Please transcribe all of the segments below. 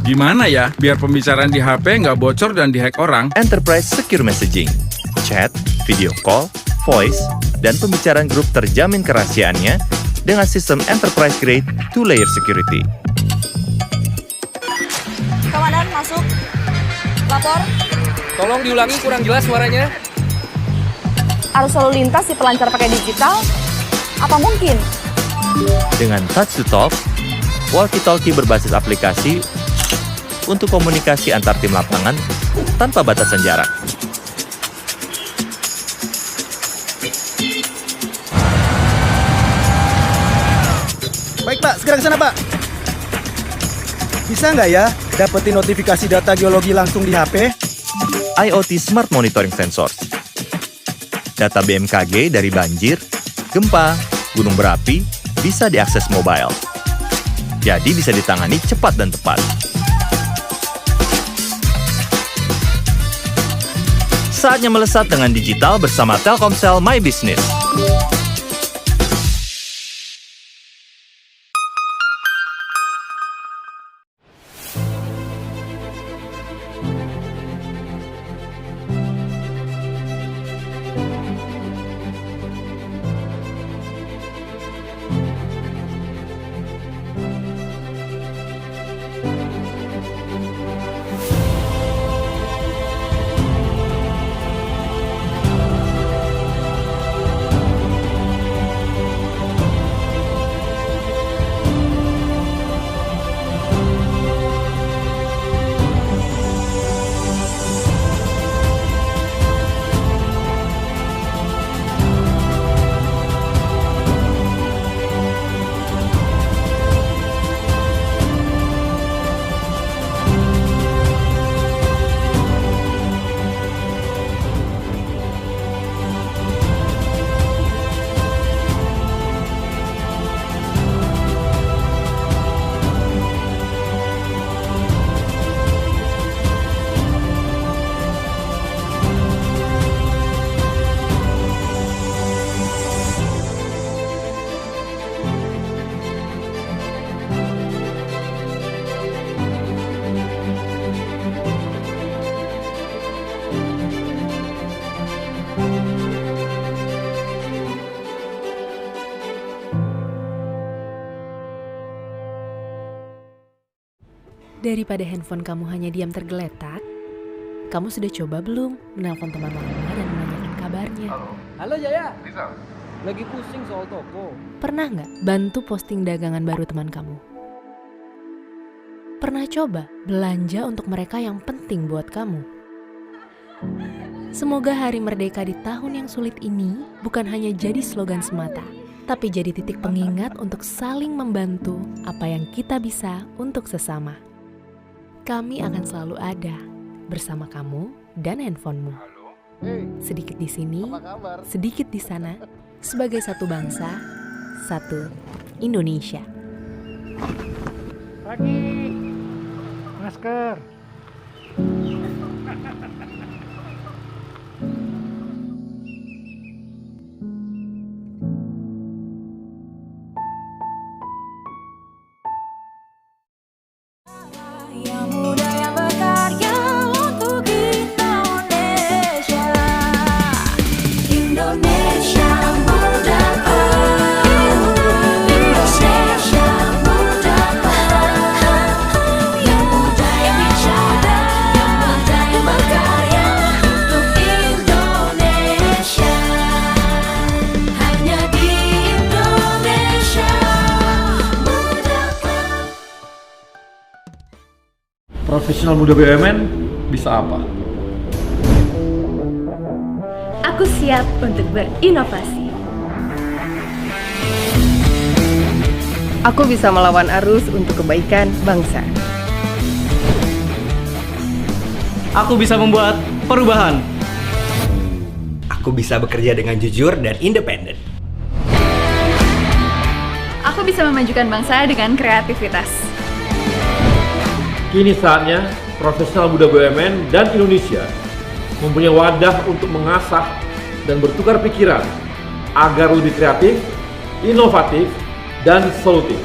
Gimana ya biar pembicaraan di HP nggak bocor dan dihack orang? Enterprise Secure Messaging, chat, video call, voice, dan pembicaraan grup terjamin kerahasiaannya dengan sistem enterprise grade 2-layer security. Komandan, masuk. Lapor. Tolong diulangi, kurang jelas suaranya. Arus lalu lintas dipelancar pakai digital? Apa mungkin? Dengan touch to talk, walkie-talkie berbasis aplikasi untuk komunikasi antar tim lapangan tanpa batasan jarak. Baik Pak, segera ke sana Pak. Bisa nggak ya dapetin notifikasi data geologi langsung di HP? IoT Smart Monitoring Sensors. Data BMKG dari banjir, gempa, gunung berapi bisa diakses mobile. Jadi bisa ditangani cepat dan tepat. Saatnya melesat dengan digital bersama Telkomsel My Business. Daripada handphone kamu hanya diam tergeletak, kamu sudah coba belum menelpon teman lama dan menanyakan kabarnya? Halo Jaya. Lagi pusing soal toko. Pernah nggak bantu posting dagangan baru teman kamu? Pernah coba belanja untuk mereka yang penting buat kamu? Semoga Hari Merdeka di tahun yang sulit ini bukan hanya jadi slogan semata, tapi jadi titik pengingat untuk saling membantu apa yang kita bisa untuk sesama. Kami akan selalu ada bersama kamu dan handphonemu. Sedikit di sini, sedikit di sana, sebagai satu bangsa, satu Indonesia. Pagi, masker. Profesional muda BUMN bisa apa? Aku siap untuk berinovasi. Aku bisa melawan arus untuk kebaikan bangsa. Aku bisa membuat perubahan. Aku bisa bekerja dengan jujur dan independen. Aku bisa memajukan bangsa dengan kreativitas. Kini saatnya profesional muda BUMN dan Indonesia mempunyai wadah untuk mengasah dan bertukar pikiran agar lebih kreatif, inovatif, dan solutif.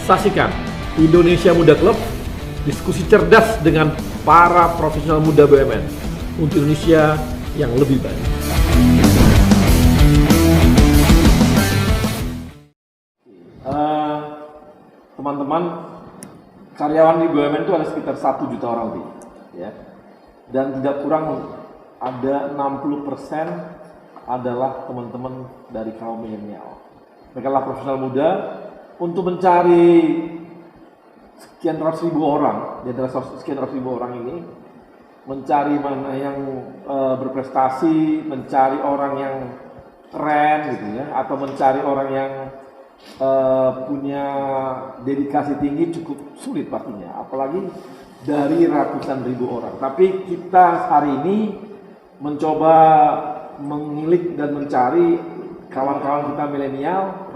Saksikan Indonesia Muda Club diskusi cerdas dengan para profesional muda BUMN untuk Indonesia yang lebih baik. Teman-teman, karyawan di BUMN itu ada sekitar 1 juta orang lebih, ya. Dan tidak kurang ada 60% adalah teman-teman dari kaum milenial. Mereka adalah profesional muda untuk mencari sekian ratus ribu orang, di antara sekian ratus ribu orang ini, mencari mana yang berprestasi, mencari orang yang keren gitu ya, atau mencari orang yang punya dedikasi tinggi cukup sulit pastinya, apalagi dari ratusan ribu orang. Tapi kita hari ini mencoba mengilik dan mencari kawan-kawan kita milenial,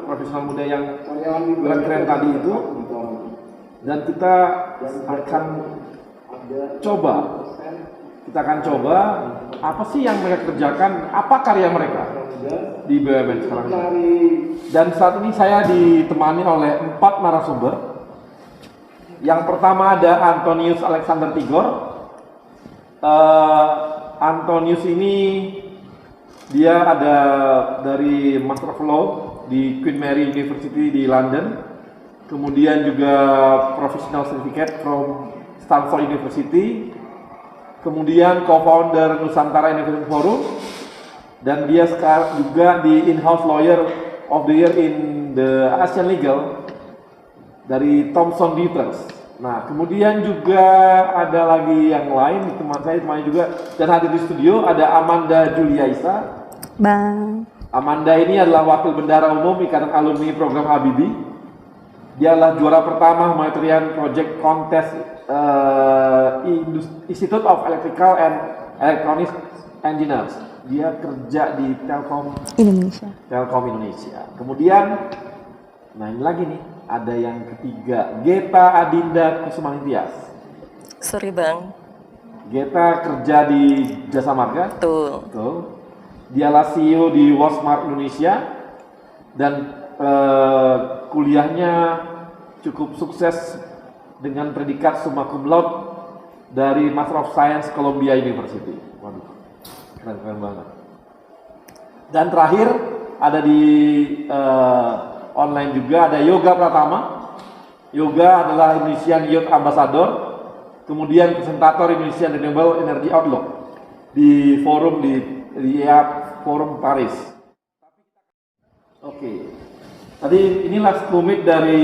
profesional muda yang keren-keren tadi itu, dan kita akan coba apa sih yang mereka kerjakan, apa karya mereka di BUMN sekarang ini. Dan saat ini saya ditemani oleh 4 narasumber. Yang pertama ada Antonius Alexander Tigor. Antonius ini dia ada dari Master of Law di Queen Mary University di London. Kemudian juga Professional Certificate from Stanford University. Kemudian co-founder Nusantara Innovation Forum. Dan dia sekarang juga di In-House Lawyer of the Year in the Asian Legal dari Thomson Reuters. Nah, kemudian juga ada lagi yang lain, teman saya temannya juga, dan hadir di studio ada Amanda Juliaisa. Bang. Amanda ini adalah Wakil Bendara Umum Ikatan Alumni Program Habibie. Dia adalah juara pertama Humanitarian Project Contest Institute of Electrical and Electronics Engineers. Dia kerja di Telkom Indonesia. Kemudian, nah ini lagi nih, ada yang ketiga, Geta Adinda Kusumaningtyas. Sorry Bang. Geta kerja di Jasa Marga. Betul. Dialah CEO di Walmart Indonesia dan kuliahnya cukup sukses dengan predikat summa cum laude dari Master of Science Columbia University. Waduh, keren banget. Dan terakhir ada di online juga ada Yoga Pratama. Yoga adalah Indonesian Youth Ambassador, kemudian presentator Indonesian Renewable Energy Outlook di forum di Forum Paris. Oke. Tadi inilah sekelumit dari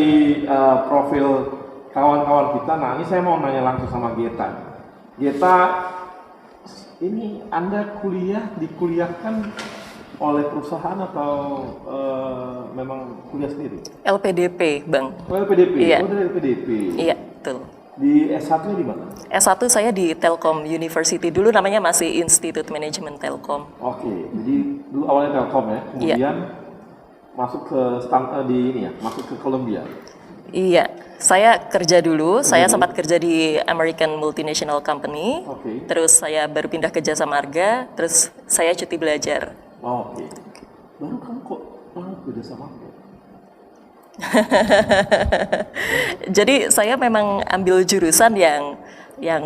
profil kawan-kawan kita. Nah, ini saya mau nanya langsung sama Geta. Geta, ini Anda dikuliahkan oleh perusahaan atau memang kuliah sendiri? LPDP, Bang. Oh, LPDP? Iya. Oh, dari LPDP? Iya, betul. Di S1-nya di mana? S1 saya di Telkom University, dulu namanya masih Institute Management Telkom. Oke, jadi dulu awalnya Telkom ya, kemudian masuk ke masuk ke Columbia. Iya, saya kerja dulu, saya sempat kerja di American Multinational Company, terus saya baru pindah ke Jasa Marga, terus saya cuti belajar. Oke. Baru kamu kok ke Jasa Marga? Jadi saya memang ambil jurusan yang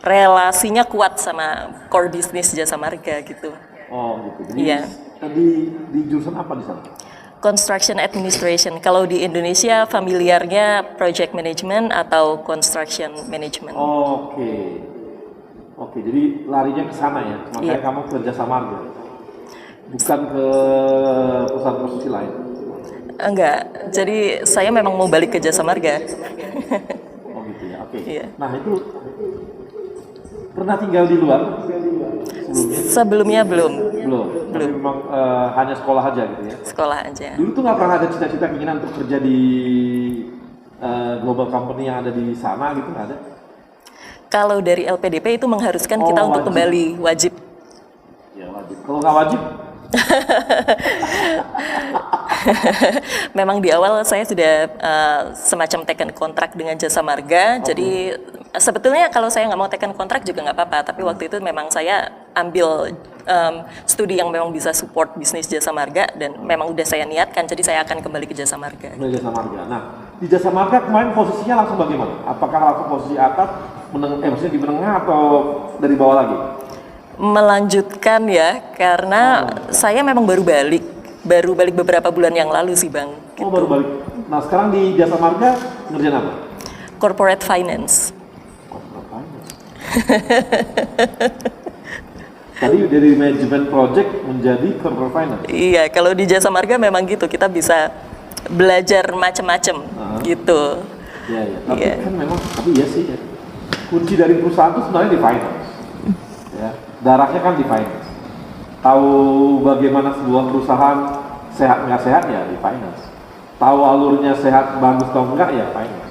relasinya kuat sama core bisnis Jasa Marga gitu. Oh gitu. Jadi di jurusan apa di sana? Construction Administration. Kalau di Indonesia familiarnya Project Management atau Construction Management. Oke. Jadi larinya ke sana ya. Makanya kamu ke Jasa Marga. Bukan ke perusahaan konstruksi lain. Enggak, jadi saya memang mau balik ke Jasa Marga. Oh gitu ya, oke. Iya. Nah itu pernah tinggal di luar sebelumnya? Belum. Tapi memang hanya sekolah aja gitu ya? Sekolah aja. Dulu tuh nggak pernah ada cita-cita keinginan untuk kerja di global company yang ada di sana gitu, nggak ada? Kalau dari LPDP itu mengharuskan kita untuk kembali, wajib. Ya wajib, kalau nggak wajib? Memang di awal saya sudah semacam taken kontrak dengan Jasa Marga. Jadi sebetulnya kalau saya nggak mau taken kontrak juga nggak apa-apa. Tapi waktu itu memang saya ambil studi yang memang bisa support bisnis Jasa Marga dan memang udah saya niatkan. Jadi saya akan kembali ke Jasa Marga. Jasa Marga. Nah, di Jasa Marga kemarin posisinya langsung bagaimana? Apakah langsung posisi atas, maksudnya di menengah atau dari bawah lagi? Melanjutkan ya, karena saya memang baru balik beberapa bulan yang lalu sih Bang. Oh baru balik. Nah sekarang di Jasa Marga ngerjain apa? Corporate Finance. Corporate Finance. Tadi dari manajemen project menjadi corporate finance. Iya, kalau di Jasa Marga memang gitu, kita bisa belajar macam-macam gitu. Iya, ya. Tapi kan memang, tapi iya sih ya. Kunci dari perusahaan itu sebenarnya di finance. Ya, darahnya kan di finance. Tahu bagaimana sebuah perusahaan sehat nggak sehat ya di finance. Tahu alurnya sehat bagus atau enggak ya finance.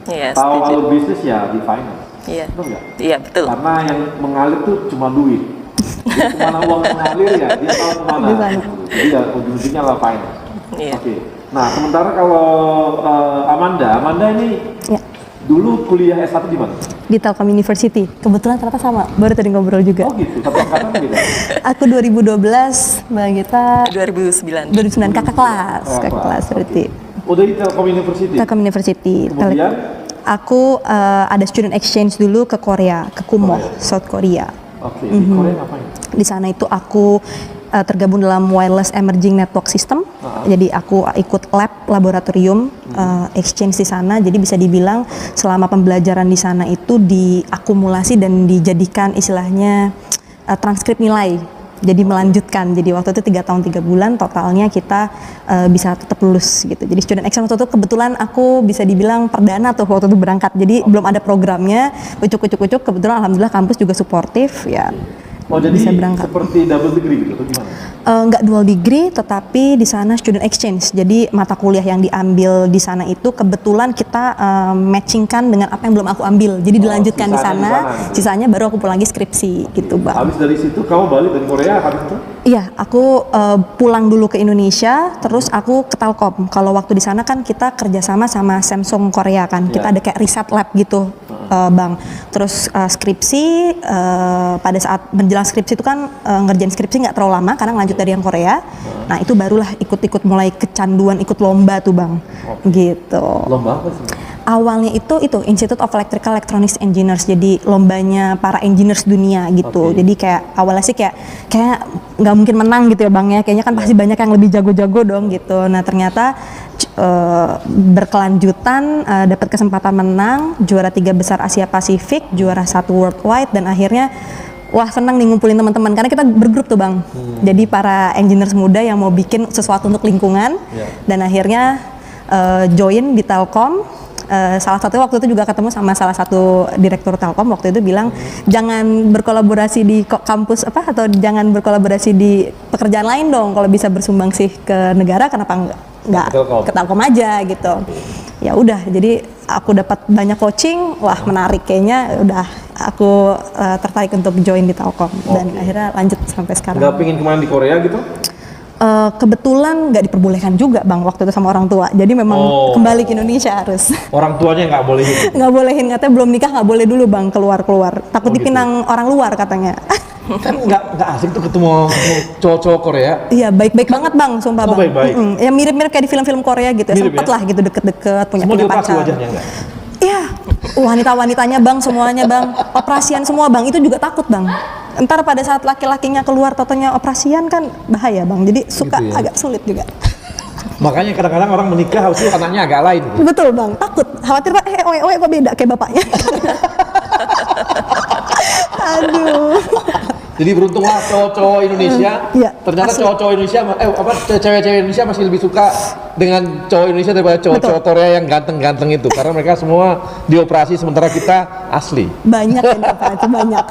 Iya, tahu setuju. alur bisnis ya di finance. Iya. Betul nggak? Iya, betul. Karena yang mengalir tuh cuma duit. Kemana uang mengalir ya, dia tahu kemana. Jadi ya, ujung-ujungnya lah finance. Iya. Oke. Nah, sementara kalau Amanda ini dulu kuliah S1 di mana? Di Telkom University. Kebetulan ternyata sama, baru tadi ngobrol juga. Oh gitu, satu angkatan gitu? Aku 2012, Mbak Gita 2009. 2009, kakak kelas berarti. Udah di Telkom University? Telkom University. Kemudian? Aku ada student exchange dulu ke Korea, ke Kumo, South Korea. Oke, di Korea ngapain? Di sana itu aku tergabung dalam Wireless Emerging Network System. Jadi aku ikut laboratorium exchange di sana. Jadi bisa dibilang selama pembelajaran di sana itu diakumulasi dan dijadikan istilahnya transkrip nilai. Jadi melanjutkan. Jadi waktu itu 3 tahun 3 bulan totalnya kita bisa tetap lulus gitu. Jadi student exchange waktu itu kebetulan aku bisa dibilang perdana tuh waktu itu berangkat. Jadi belum ada programnya, ucuk-ucuk kebetulan alhamdulillah kampus juga suportif ya. Oh jadi bisa berangkat. Seperti double degree gitu atau gimana? Enggak dual degree, tetapi di sana student exchange. Jadi mata kuliah yang diambil di sana itu kebetulan kita matchingkan dengan apa yang belum aku ambil. Jadi dilanjutkan di sana, sisanya baru aku pulang lagi skripsi gitu Bang. Habis dari situ kamu balik dari Korea habis itu? Iya, aku pulang dulu ke Indonesia, terus aku ke Telkom. Kalau waktu di sana kan kita kerjasama sama Samsung Korea kan, kita ada kayak riset lab gitu. Bang, terus skripsi pada saat menjelang skripsi itu kan ngerjain skripsi nggak terlalu lama karena lanjut dari yang Korea. Nah itu barulah ikut mulai kecanduan ikut lomba tuh Bang, gitu. Lomba apa sih? Awalnya itu Institute of Electrical Electronics Engineers, jadi lombanya para engineers dunia gitu. Jadi kayak awalnya sih kayak nggak mungkin menang gitu ya Bang ya, kayaknya kan pasti banyak yang lebih jago-jago dong gitu. Nah ternyata berkelanjutan dapat kesempatan menang, juara 3 besar Asia Pasifik, juara 1 worldwide, dan akhirnya wah senang nih ngumpulin teman-teman karena kita bergrup tuh Bang. Jadi para engineers muda yang mau bikin sesuatu untuk lingkungan dan akhirnya join di Telkom. Salah satu waktu itu juga ketemu sama salah satu direktur Telkom waktu itu bilang jangan berkolaborasi di kampus atau jangan berkolaborasi di pekerjaan lain dong, kalau bisa bersumbangsi ke negara kenapa nggak ke Telkom aja gitu. Ya udah, jadi aku dapat banyak coaching, wah menarik kayaknya, udah aku tertarik untuk join di Telkom dan akhirnya lanjut sampai sekarang. Nggak pingin kemana di Korea gitu? Kebetulan nggak diperbolehkan juga Bang waktu itu sama orang tua, jadi memang kembali ke Indonesia harus. Orang tuanya nggak bolehin? Nggak bolehin, katanya belum nikah nggak boleh dulu Bang keluar, takut dipinang orang luar katanya. Kan nggak asik tuh ketemu cowok-cowok Korea. Iya, baik-baik banget Bang, sumpah Bang. Baik-baik. Ya mirip-mirip kayak di film-film Korea gitu, sempet lah gitu deket-deket, punya pacar. Semua wajahnya nggak? Iya, wanita-wanitanya Bang, semuanya Bang, operasian semua Bang, itu juga takut Bang. Ntar pada saat laki-lakinya keluar totonya operasian kan bahaya Bang, jadi suka gitu ya? Agak sulit juga. Makanya kadang-kadang orang menikah harusnya anaknya agak lain. Gitu. Betul Bang, takut, khawatir Pak, oe kok beda kayak bapaknya. Aduh. Jadi beruntunglah cowok-cowok Indonesia, ternyata cowok-cowok Indonesia, cewek-cewek Indonesia masih lebih suka dengan cowok Indonesia daripada cowok-cowok Korea yang ganteng-ganteng itu, karena mereka semua dioperasi sementara kita asli. Banyak yang dioperasi, banyak.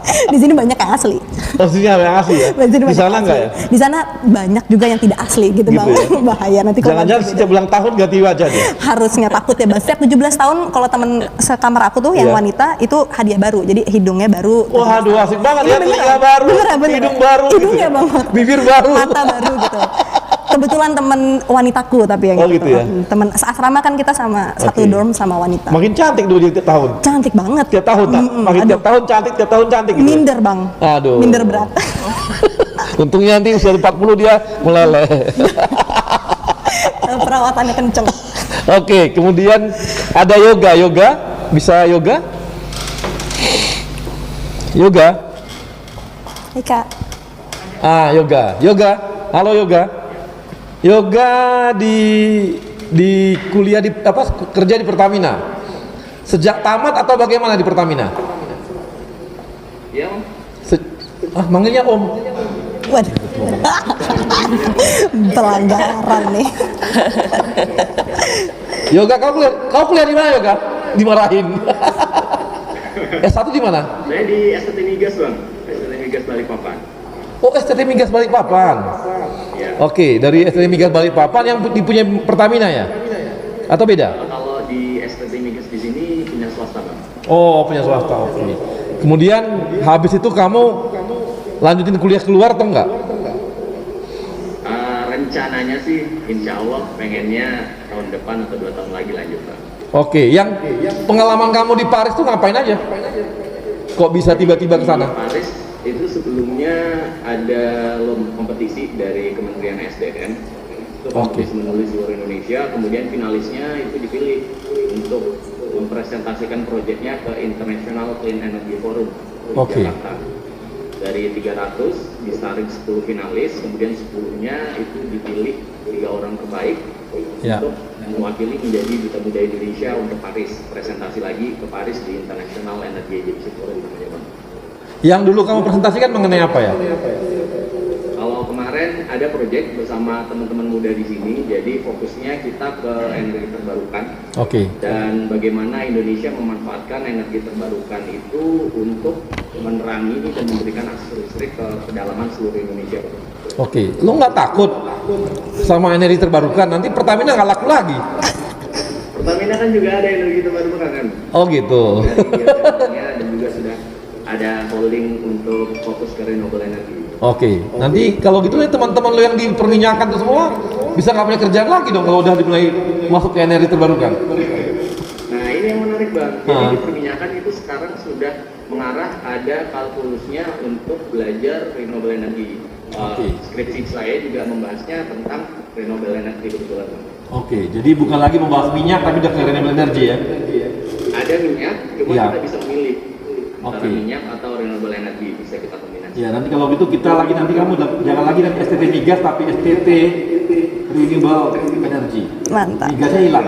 Di sini banyak yang asli. Oh, di sini yang asli ya? Di sana enggak ya? Di sana banyak juga yang tidak asli gitu Bang. Ya? Bahaya nanti kalau jangan-jangan setiap ulang tahun ganti wajah dia. Harusnya takut ya Bang. Setiap 17 tahun kalau teman sekamar aku tuh yang wanita itu hadiah baru. Jadi hidungnya baru. Wah, aduh asik banget ya, telinga baru, hidung baru, hidungnya gitu. Bang. Bibir baru, mata baru gitu. Kebetulan teman wanitaku tapi yang gitu. Gitu ya? Teman asrama kan kita sama satu dorm sama wanita. Makin cantik dulu tiap tahun. Cantik banget. Tiap tahun tak? Makin tiap tahun cantik gitu. Minder Bang. Aduh. Minder berat. Untungnya nanti usia 40 dia meleleh. Perawatannya kenceng. Oke, kemudian ada yoga. Bisa yoga? Yoga? Hai Kak. Yoga. Halo yoga. Yoga di kuliah di kerja di Pertamina. Sejak tamat atau bagaimana di Pertamina? Iya, Om. Manggilnya Om. Waduh. Pelanggaran nih. Yoga, kau kuliah di mana Yoga? Dimarahin. S1 di mana? Saya di STT Migas, Bang. STT Migas Balikpapan. Oh, STT Migas Balikpapan. Ya. Oke, dari STT Migas Balikpapan yang dipunya Pertamina ya? Atau beda? Kalau di STT Migas di sini punya swasta, Bang. Oh, punya swasta. Oke. Kemudian habis itu kamu lanjutin kuliah keluar atau enggak? Rencananya sih, insya Allah pengennya tahun depan atau 2 tahun lagi lanjut, Bang. Oke, yang pengalaman kamu di Paris tuh ngapain aja? Kok bisa tiba-tiba ke sana? Di Paris itu sebelumnya ada kompetisi dari Kementerian SDM. Itu kompetisi menulis seluruh Indonesia, kemudian finalisnya itu dipilih untuk mempresentasikan proyeknya ke International Clean Energy Forum di Jakarta. Dari 300 disaring 10 finalis, kemudian 10-nya itu dipilih 3 orang terbaik untuk mewakili menjadi duta muda Indonesia untuk Paris, presentasi lagi ke Paris di International Energy Agency Forum namanya, Bang. Yang dulu kamu presentasikan mengenai apa ya? Kalau kemarin ada proyek bersama teman-teman muda di sini, jadi fokusnya kita ke energi terbarukan. Dan bagaimana Indonesia memanfaatkan energi terbarukan itu untuk menerangi dan memberikan akses listrik ke pedalaman seluruh Indonesia. Lo nggak takut sama energi terbarukan? Nanti Pertamina nggak laku lagi. Pertamina kan juga ada energi terbarukan kan? Oh gitu. Dan juga sudah ada holding untuk fokus ke renewable energy. Nanti kalau gitu nih teman-teman lo yang di perminyakan itu semua bisa nggak punya kerjaan lagi dong kalau udah dimulai masuk ke energi terbarukan. Nah ini yang menarik, Bang. Jadi di perminyakan itu sekarang sudah mengarah ada kalkulusnya untuk belajar renewable energy. Skripsi saya juga membahasnya tentang renewable energy kebetulan. Jadi bukan lagi membahas minyak tapi udah ke renewable energy ya? Ada minyak, cuma kita bisa memilih antara minyak atau renewable energy, bisa kita kombinasi. Ya nanti kalau gitu kita lagi nanti kamu jangan lagi nanti STT Migas tapi STT Renewable Energy. Mantap. Migasnya hilang.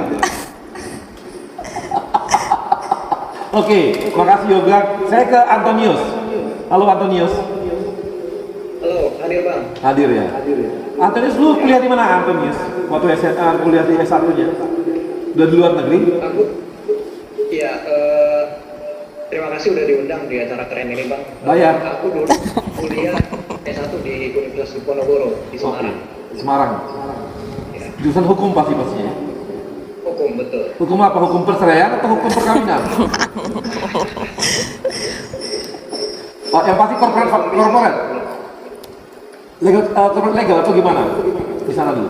Makasih Yoga. Saya ke Antonius. Halo Antonius. Halo, hadir Bang. Hadir ya. Antonius, lu kuliah di mana Antonius? Waktu SMA kuliah di S1-nya? Udah di luar negeri? Aku, iya. Terima kasih udah diundang di acara keren ini, Bang. Bayar. Aku dulu kuliah S1 di Universitas Diponegoro di Semarang. Semarang. Ya. Jurusan hukum pastinya. Hukum, betul. Hukum apa? Hukum perceraian atau hukum perkawinan? Yang pasti corporate. Corporate legal atau gimana? Di sana dulu.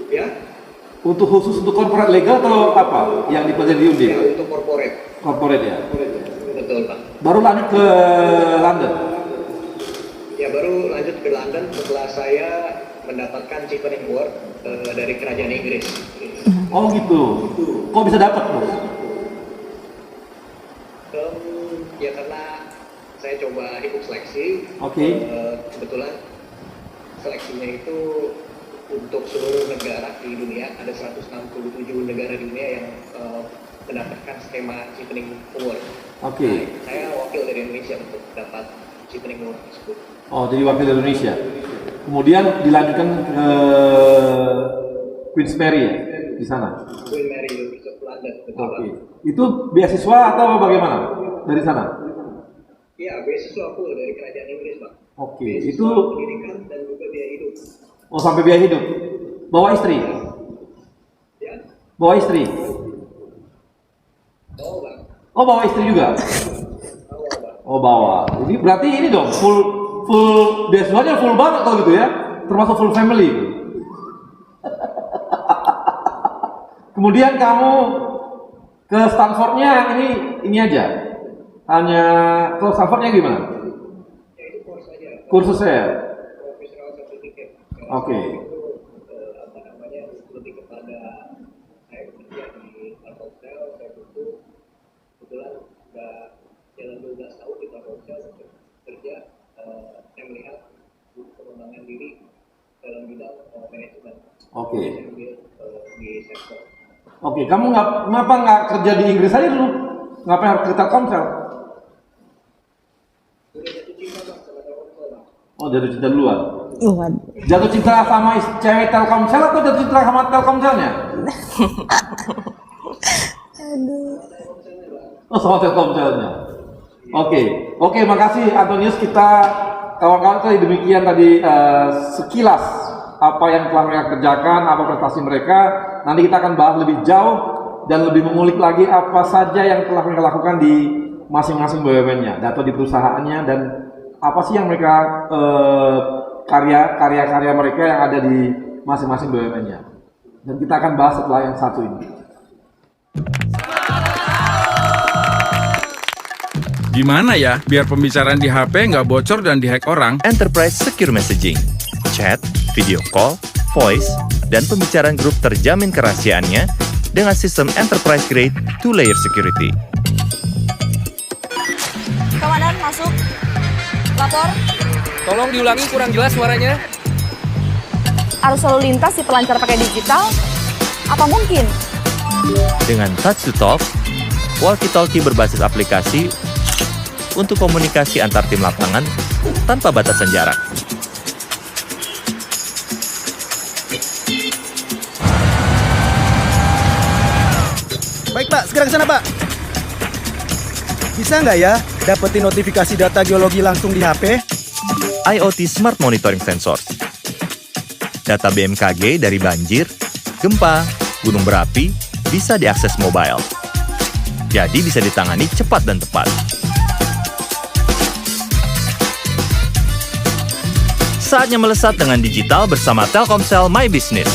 Ya. Untuk khusus untuk corporate legal atau apa? Yang dipelajari di Undip? Ya, untuk corporate. Corporate ya? Betul, Pak. Baru lanjut ke London? Ya, baru lanjut ke London setelah saya mendapatkan Chevening Award dari kerajaan Inggris. Oh gitu. Kok bisa dapat, Bos? Ya karena saya coba ikut seleksi. Kebetulan seleksinya itu untuk seluruh negara di dunia, ada 167 negara di dunia yang mendapatkan skema Chevening Award. Nah, saya wakil dari Indonesia untuk dapat Chevening Award tersebut. Oh, jadi wakil dari Indonesia. Kemudian dilanjutkan ke Queen's Mary ya, di sana? Queen Mary University of London, betul. Itu beasiswa atau bagaimana dari sana? Iya, beasiswa full dari kerajaan Inggris, Pak. Itu pendidikan dan juga biaya hidup. Oh, sampai biaya hidup. Bawa istri? Ya. Bawa istri? Oh, Bang. Oh, bawa istri juga? Oh, bawa. Jadi berarti ini dong, full beasiswanya full banget kalau gitu ya? Termasuk full family. Kemudian kamu ke Stanfordnya ini aja? Hanya ke Stanfordnya gimana? Ya, itu course aja. Kursusnya ya? Professional certificate. Oke. Itu apa namanya? Oke. Oke, kamu kenapa nggak kerja di Inggris aja dulu? Ngapain harus ke Telkomsel? Oh, jatuh cinta duluan. Jatuh cinta sama cewek Telkomsel atau jatuh cinta sama Telkomselnya? Oh, sama Telkomselnya. Oke, makasih Antonius. Kita kawan-kawan tadi demikian tadi sekilas apa yang telah mereka kerjakan, apa prestasi mereka. Nanti kita akan bahas lebih jauh dan lebih mengulik lagi apa saja yang telah mereka lakukan di masing-masing BUMN-nya, data di perusahaannya, dan apa sih yang mereka karya-karya mereka yang ada di masing-masing BUMN-nya. Dan kita akan bahas setelah yang satu ini. Gimana ya biar pembicaraan di HP nggak bocor dan dihack orang? Enterprise Secure Messaging, chat, video call, voice, dan pembicaraan grup terjamin kerahasiaannya dengan sistem enterprise grade 2-layer security. Komandan, masuk. Lapor. Tolong diulangi, kurang jelas suaranya. Arus lalu lintas di pelancar pakai digital? Apa mungkin? Dengan touch to talk, walkie-talkie berbasis aplikasi untuk komunikasi antar tim lapangan tanpa batasan jarak. Baik Pak, segera ke sana Pak. Bisa nggak ya dapetin notifikasi data geologi langsung di HP? IoT Smart Monitoring Sensors. Data BMKG dari banjir, gempa, gunung berapi bisa diakses mobile. Jadi bisa ditangani cepat dan tepat. Saatnya melesat dengan digital bersama Telkomsel My Business.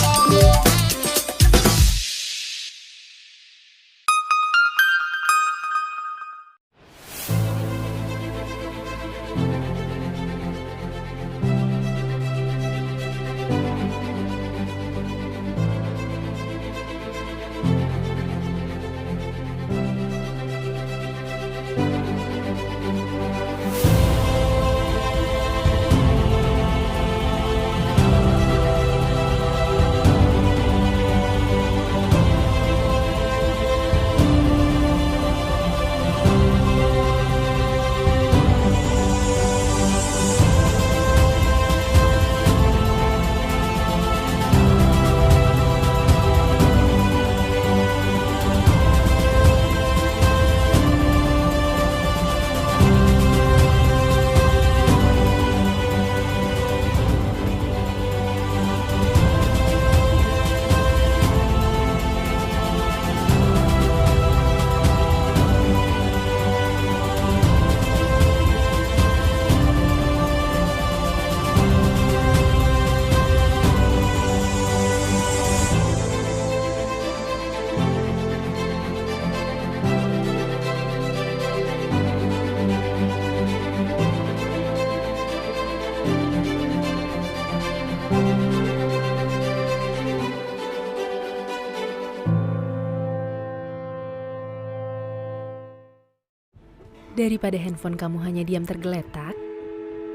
Daripada handphone kamu hanya diam tergeletak,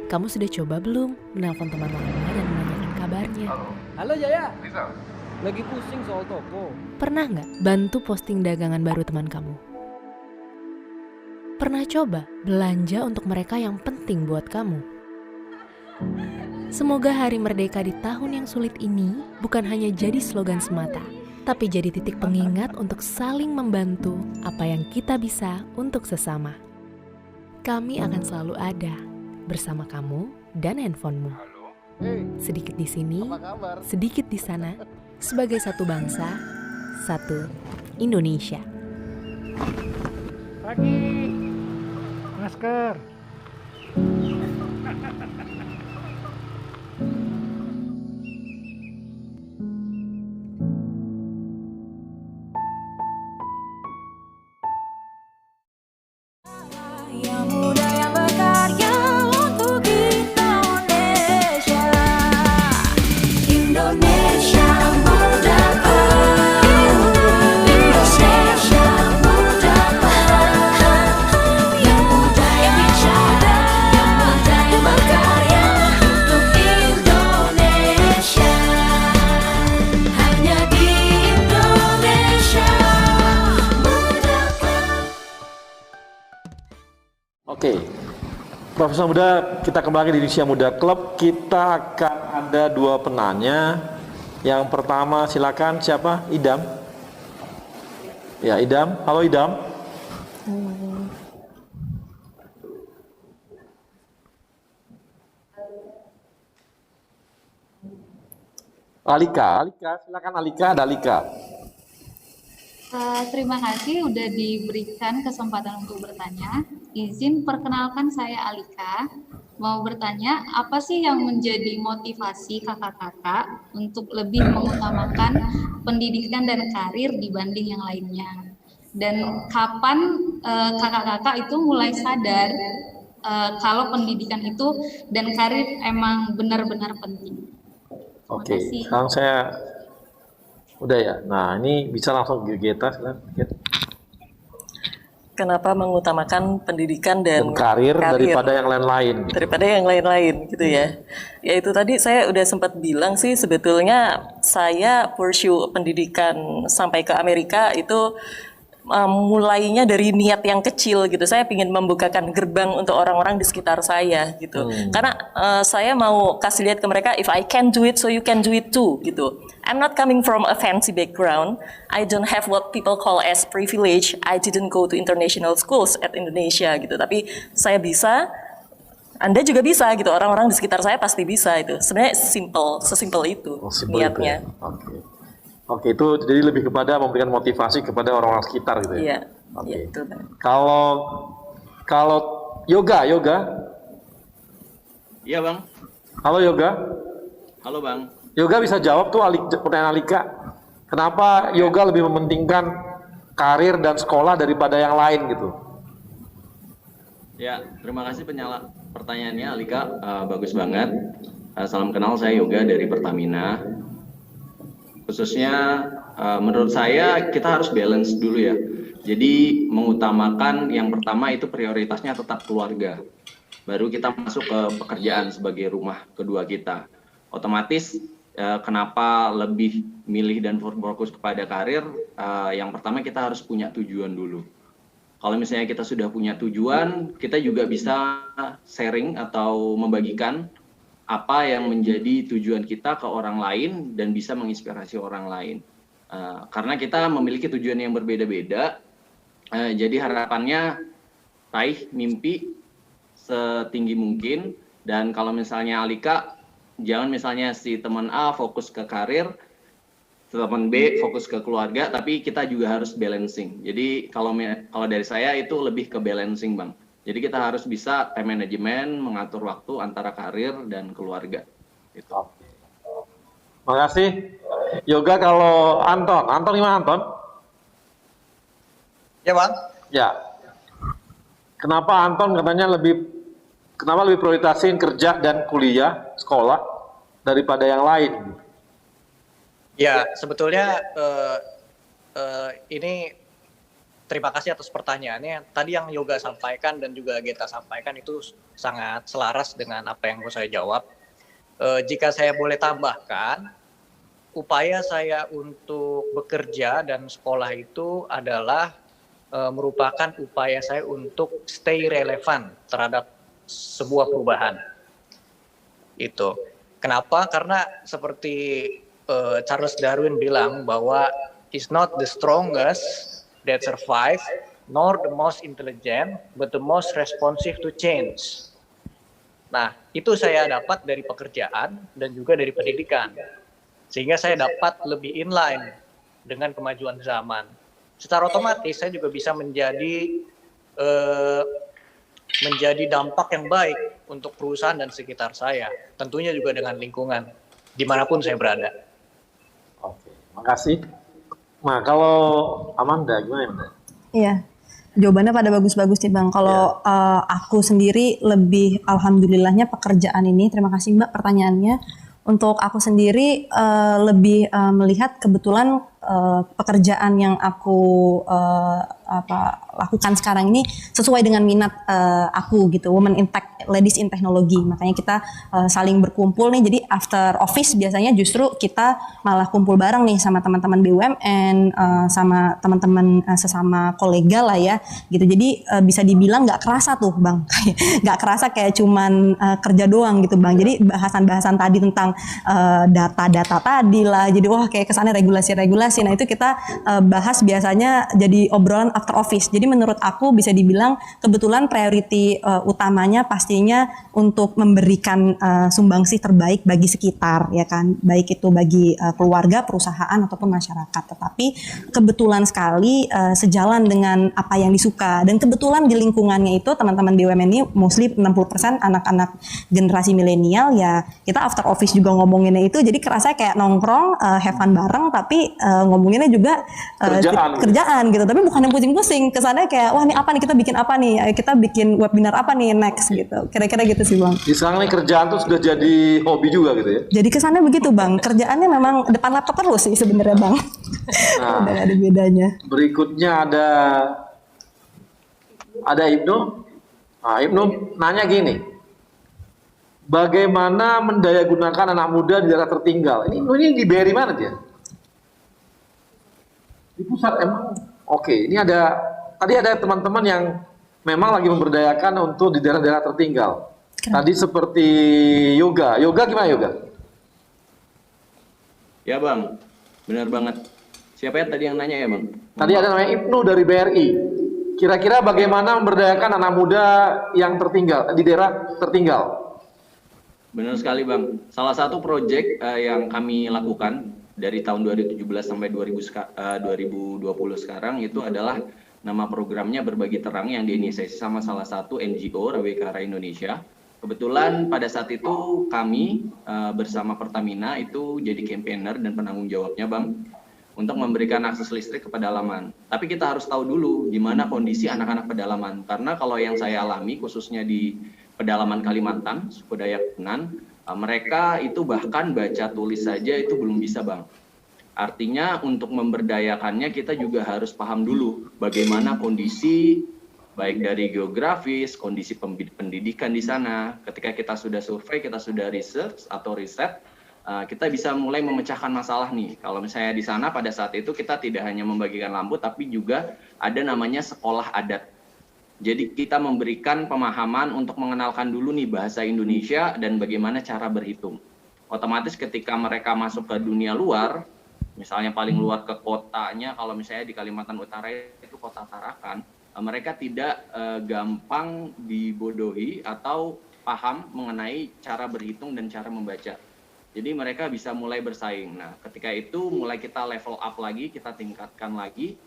kamu sudah coba belum menelpon teman lama dan menanyakan kabarnya? Halo Jaya. Lagi pusing soal toko. Pernah nggak bantu posting dagangan baru teman kamu? Pernah coba belanja untuk mereka yang penting buat kamu? Semoga Hari Merdeka di tahun yang sulit ini bukan hanya jadi slogan semata, tapi jadi titik pengingat untuk saling membantu apa yang kita bisa untuk sesama. Kami akan selalu ada bersama kamu dan handphonemu. Sedikit di sini, sedikit di sana, sebagai satu bangsa, satu Indonesia. Pagi, masker. Yang muda yang berkarya untuk Indonesia. Indonesia merdeka. Indonesia merdeka. Yang muda yang bicara, yang muda yang berkarya Oke. Profesor Muda, kita kembali di Indonesia Muda Club. Kita akan ada 2 penanya. Yang pertama silakan, siapa? Idam. Ya, Idam. Halo Idam. Alika, silakan Alika, ada Alika. Terima kasih udah diberikan kesempatan untuk bertanya. Izin perkenalkan saya Alika. Mau bertanya, apa sih yang menjadi motivasi kakak-kakak untuk lebih mengutamakan pendidikan dan karir dibanding yang lainnya? Dan kapan kakak-kakak itu mulai sadar kalau pendidikan itu dan karir emang benar-benar penting? Oke, sekarang saya udah ya. Nah, ini bisa langsung ke Geta. Kenapa mengutamakan pendidikan dan karir daripada yang lain-lain? Daripada yang lain-lain gitu ya. Ya itu tadi saya udah sempat bilang sih, sebetulnya saya pursue pendidikan sampai ke Amerika itu mulainya dari niat yang kecil gitu. Saya ingin membukakan gerbang untuk orang-orang di sekitar saya gitu. Karena saya mau kasih lihat ke mereka, if I can do it, so you can do it too gitu. I'm not coming from a fancy background. I don't have what people call as privilege. I didn't go to international schools at Indonesia gitu. Tapi saya bisa, Anda juga bisa gitu. Orang-orang di sekitar saya pasti bisa itu. Sebenarnya sesimpel itu niatnya. Itu ya? Oke, itu jadi lebih kepada memberikan motivasi kepada orang-orang sekitar gitu ya. Iya. Oke. Iya, itu. Kalau Yoga. Iya, Bang. Halo Yoga. Halo, Bang. Yoga bisa jawab tuh pertanyaan Alika. Kenapa Yoga lebih mementingkan karir dan sekolah daripada yang lain gitu? Ya, terima kasih pertanyaannya Alika. Bagus banget. Salam kenal, saya Yoga dari Pertamina. Khususnya menurut saya kita harus balance dulu ya. Jadi mengutamakan yang pertama itu prioritasnya tetap keluarga. Baru kita masuk ke pekerjaan sebagai rumah kedua kita. Otomatis kenapa lebih milih dan fokus kepada karir? Yang pertama kita harus punya tujuan dulu. Kalau misalnya kita sudah punya tujuan, kita juga bisa sharing atau membagikan apa yang menjadi tujuan kita ke orang lain dan bisa menginspirasi orang lain. Karena kita memiliki tujuan yang berbeda-beda, jadi harapannya raih mimpi setinggi mungkin. Dan kalau misalnya Alika, jangan misalnya si teman A fokus ke karir, teman B fokus ke keluarga, tapi kita juga harus balancing. Jadi kalau dari saya itu lebih ke balancing, Bang. Jadi kita harus bisa time management, mengatur waktu antara karir dan keluarga. Gitu. Makasih. Yoga, kalau Anton gimana Anton? Ya Bang. Ya. Kenapa Anton katanya lebih prioritasin kerja dan kuliah, sekolah daripada yang lain? Ya, sebetulnya ini terima kasih atas pertanyaannya. Tadi yang Yoga sampaikan dan juga Geta sampaikan itu sangat selaras dengan apa yang mau saya jawab. Jika saya boleh tambahkan, upaya saya untuk bekerja dan sekolah itu adalah merupakan upaya saya untuk stay relevan terhadap sebuah perubahan. Itu. Kenapa? Karena seperti Charles Darwin bilang bahwa it's not the strongest that survive, nor the most intelligent, but the most responsive to change. Nah, itu saya dapat dari pekerjaan dan juga dari pendidikan. Sehingga saya dapat lebih inline dengan kemajuan zaman. Secara otomatis saya juga bisa menjadi dampak yang baik untuk perusahaan dan sekitar saya. Tentunya juga dengan lingkungan, dimanapun saya berada. Oke, makasih. Nah, kalau Amanda, gimana? Iya, jawabannya pada bagus-bagus nih Bang. Kalau aku sendiri lebih, alhamdulillahnya pekerjaan ini, terima kasih Mbak pertanyaannya. Untuk aku sendiri lebih melihat kebetulan pekerjaan yang aku lakukan sekarang ini sesuai dengan minat aku gitu, Women in Tech, Ladies in Technology. Makanya kita saling berkumpul nih. Jadi after office biasanya justru kita malah kumpul bareng nih sama teman-teman BUMN, sama teman-teman sesama kolega lah ya gitu. Jadi bisa dibilang nggak kerasa tuh Bang, nggak kerasa kayak cuman kerja doang gitu Bang. Jadi bahasan-bahasan tadi tentang data-data tadi lah. Jadi wah kayak kesannya regulasi-regulasi. Nah itu kita bahas biasanya jadi obrolan after office. Jadi menurut aku bisa dibilang kebetulan priority utamanya pastinya untuk memberikan sumbangsih terbaik bagi sekitar ya kan, baik itu bagi keluarga, perusahaan ataupun masyarakat. Tetapi kebetulan sekali sejalan dengan apa yang disuka, dan kebetulan di lingkungannya itu teman-teman BUMN ini mostly 60% anak-anak generasi milenial ya. Kita after office juga ngomonginnya itu, jadi kerasa kayak nongkrong, have fun bareng, tapi ngomonginnya juga kerjaan gitu. Tapi bukan yang pusing-pusing, kesannya kayak wah ini apa nih, kita bikin apa nih, kita bikin webinar apa nih next gitu. Kira-kira gitu sih Bang. Di sekarang nih kerjaan tuh sudah jadi hobi juga gitu ya? Jadi kesannya begitu Bang, kerjaannya memang depan laptop terus sih sebenarnya Bang. Nah, udah gak ada bedanya. Berikutnya ada Ibnu. Nah, Ibnu nanya gini, bagaimana mendayagunakan anak muda di daerah tertinggal? Ini di BRI mana dia? Di pusat emang? Oke, ini tadi ada teman-teman yang memang lagi memberdayakan untuk di daerah-daerah tertinggal. Tadi seperti yoga gimana yoga? Ya Bang, benar banget. Siapa ya tadi yang nanya ya Bang? Tadi ada namanya Ibnu dari BRI. Kira-kira bagaimana memberdayakan anak muda yang tertinggal, di daerah tertinggal? Benar sekali Bang. Salah satu proyek yang kami lakukan dari tahun 2017 sampai 2020 sekarang itu adalah nama programnya Berbagi Terang yang diinisiasi sama salah satu NGO Rawekara Indonesia. Kebetulan pada saat itu kami bersama Pertamina itu jadi campaigner dan penanggung jawabnya Bang, untuk memberikan akses listrik ke pedalaman. Tapi kita harus tahu dulu gimana kondisi anak-anak pedalaman. Karena kalau yang saya alami khususnya di pedalaman Kalimantan, suku Dayak Penan, mereka itu bahkan baca tulis saja itu belum bisa Bang. Artinya untuk memberdayakannya kita juga harus paham dulu bagaimana kondisi baik dari geografis, kondisi pendidikan di sana. Ketika kita sudah survei, kita sudah research atau riset, kita bisa mulai memecahkan masalah nih. Kalau misalnya di sana pada saat itu kita tidak hanya membagikan lampu, tapi juga ada namanya sekolah adat. Jadi kita memberikan pemahaman untuk mengenalkan dulu nih bahasa Indonesia dan bagaimana cara berhitung. Otomatis ketika mereka masuk ke dunia luar, misalnya paling luar ke kotanya, kalau misalnya di Kalimantan Utara itu kota Tarakan, mereka tidak gampang dibodohi atau paham mengenai cara berhitung dan cara membaca. Jadi mereka bisa mulai bersaing. Nah, ketika itu mulai kita level up lagi, kita tingkatkan lagi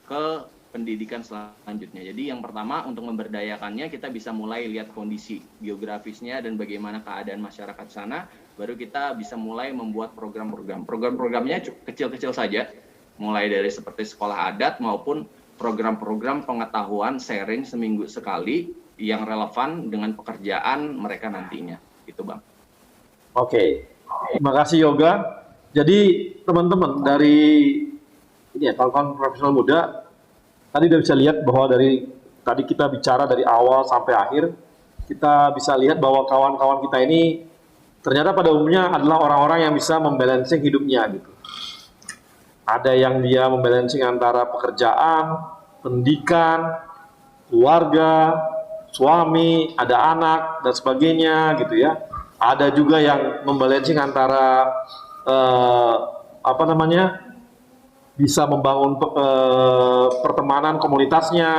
ke pendidikan selanjutnya. Jadi yang pertama untuk memberdayakannya kita bisa mulai lihat kondisi geografisnya dan bagaimana keadaan masyarakat sana, baru kita bisa mulai membuat program-program. Program-programnya kecil-kecil saja, mulai dari seperti sekolah adat maupun program-program pengetahuan sharing seminggu sekali yang relevan dengan pekerjaan mereka nantinya. Gitu Bang. Oke. Terima kasih Yoga. Jadi teman-teman dari ini ya, kawan-kawan profesional muda, tadi udah bisa lihat bahwa dari tadi kita bicara dari awal sampai akhir, kita bisa lihat bahwa kawan-kawan kita ini ternyata pada umumnya adalah orang-orang yang bisa membalancing hidupnya gitu. Ada yang dia membalancing antara pekerjaan, pendidikan, keluarga, suami, ada anak dan sebagainya gitu ya. Ada juga yang membalancing antara bisa membangun pertemanan komunitasnya,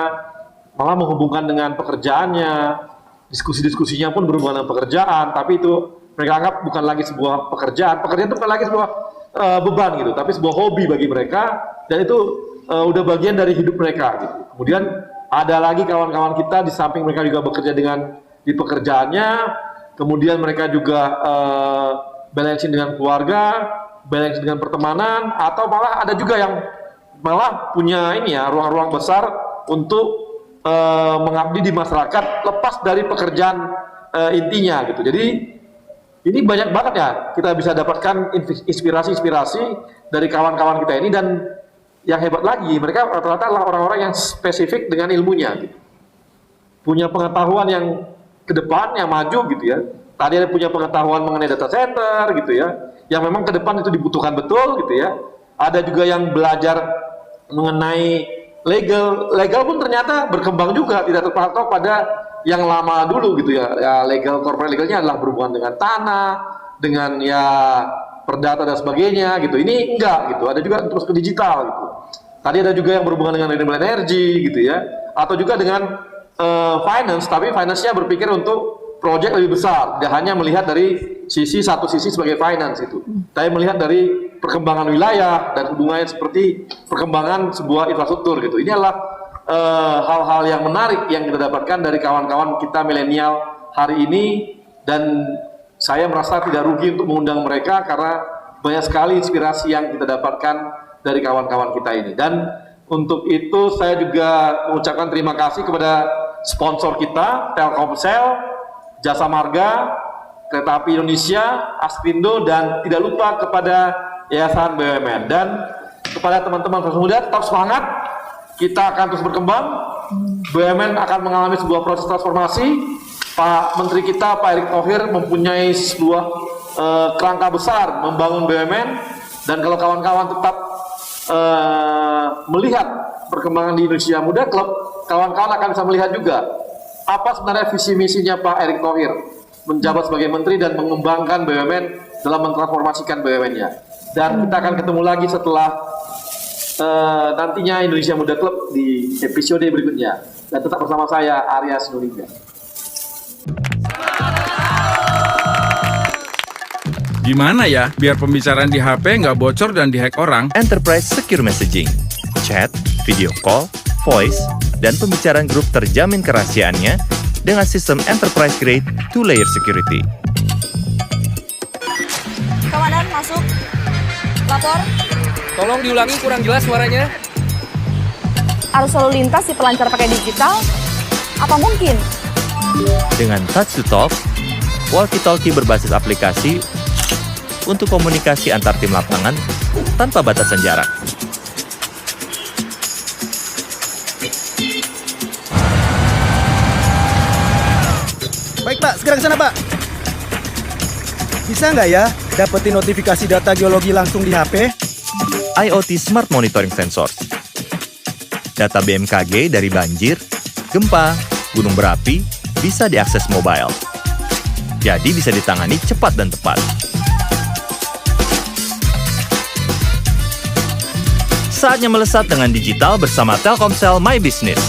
malah menghubungkan dengan pekerjaannya, diskusi-diskusinya pun berhubungan dengan pekerjaan, tapi itu mereka anggap bukan lagi sebuah pekerjaan itu bukan lagi sebuah beban gitu, tapi sebuah hobi bagi mereka, dan itu udah bagian dari hidup mereka gitu. Kemudian ada lagi kawan-kawan kita di samping mereka juga bekerja di pekerjaannya, kemudian mereka juga balancing dengan keluarga, balancing dengan pertemanan, atau malah ada juga yang malah punya ruang-ruang besar untuk mengabdi di masyarakat lepas dari pekerjaan intinya gitu. Jadi Ini banyak banget ya kita bisa dapatkan inspirasi-inspirasi dari kawan-kawan kita ini, dan yang hebat lagi mereka rata-rata adalah orang-orang yang spesifik dengan ilmunya gitu. Punya pengetahuan yang ke depan, yang maju gitu ya. Tadi ada punya pengetahuan mengenai data center gitu ya, yang memang ke depan itu dibutuhkan betul gitu ya. Ada juga yang belajar mengenai legal pun ternyata berkembang juga, tidak terpatok pada yang lama dulu gitu ya. Ya legal, corporate legalnya adalah berhubungan dengan tanah, dengan ya perdata dan sebagainya gitu. Ini enggak gitu, ada juga terus ke digital gitu. Tadi ada juga yang berhubungan dengan renewable energy gitu ya, atau juga dengan finance, tapi finance-nya berpikir untuk proyek lebih besar, tidak hanya melihat dari satu sisi sebagai finance itu, tapi melihat dari perkembangan wilayah dan hubungannya seperti perkembangan sebuah infrastruktur gitu. Ini adalah hal-hal yang menarik yang kita dapatkan dari kawan-kawan kita milenial hari ini, dan saya merasa tidak rugi untuk mengundang mereka karena banyak sekali inspirasi yang kita dapatkan dari kawan-kawan kita ini. Dan untuk itu saya juga mengucapkan terima kasih kepada sponsor kita, Telkomsel, Jasa Marga, Kereta Api Indonesia, Aspindo, dan tidak lupa kepada Yayasan BUMN. Dan kepada teman-teman Fraksi Muda, tetap semangat, kita akan terus berkembang. BUMN akan mengalami sebuah proses transformasi. Pak Menteri kita, Pak Erick Thohir, mempunyai sebuah kerangka besar membangun BUMN, dan kalau kawan-kawan tetap melihat perkembangan di Indonesia Muda Club, kawan-kawan akan bisa melihat juga apa sebenarnya visi misinya Pak Erick Thohir menjabat sebagai menteri dan mengembangkan BUMN dalam mentransformasikan BUMN-nya. Dan kita akan ketemu lagi setelah nantinya Indonesia Muda Club di episode berikutnya. Dan tetap bersama saya, Arya Sinulinga. Gimana ya biar pembicaraan di HP nggak bocor dan dihack orang? Enterprise Secure Messaging, chat, video call, voice, dan pembicaraan grup terjamin kerahasiaannya dengan sistem enterprise grade 2-layer security. Komandan, masuk. Lapor. Tolong diulangi, kurang jelas suaranya. Arus lalu lintas di pelancar pakai digital? Apa mungkin? Dengan touch to talk, walkie-talkie berbasis aplikasi untuk komunikasi antar tim lapangan tanpa batasan jarak. Baik Pak, segera ke sana Pak. Bisa nggak ya dapetin notifikasi data geologi langsung di HP? IoT Smart Monitoring Sensors. Data BMKG dari banjir, gempa, gunung berapi bisa diakses mobile. Jadi bisa ditangani cepat dan tepat. Saatnya melesat dengan digital bersama Telkomsel My Business.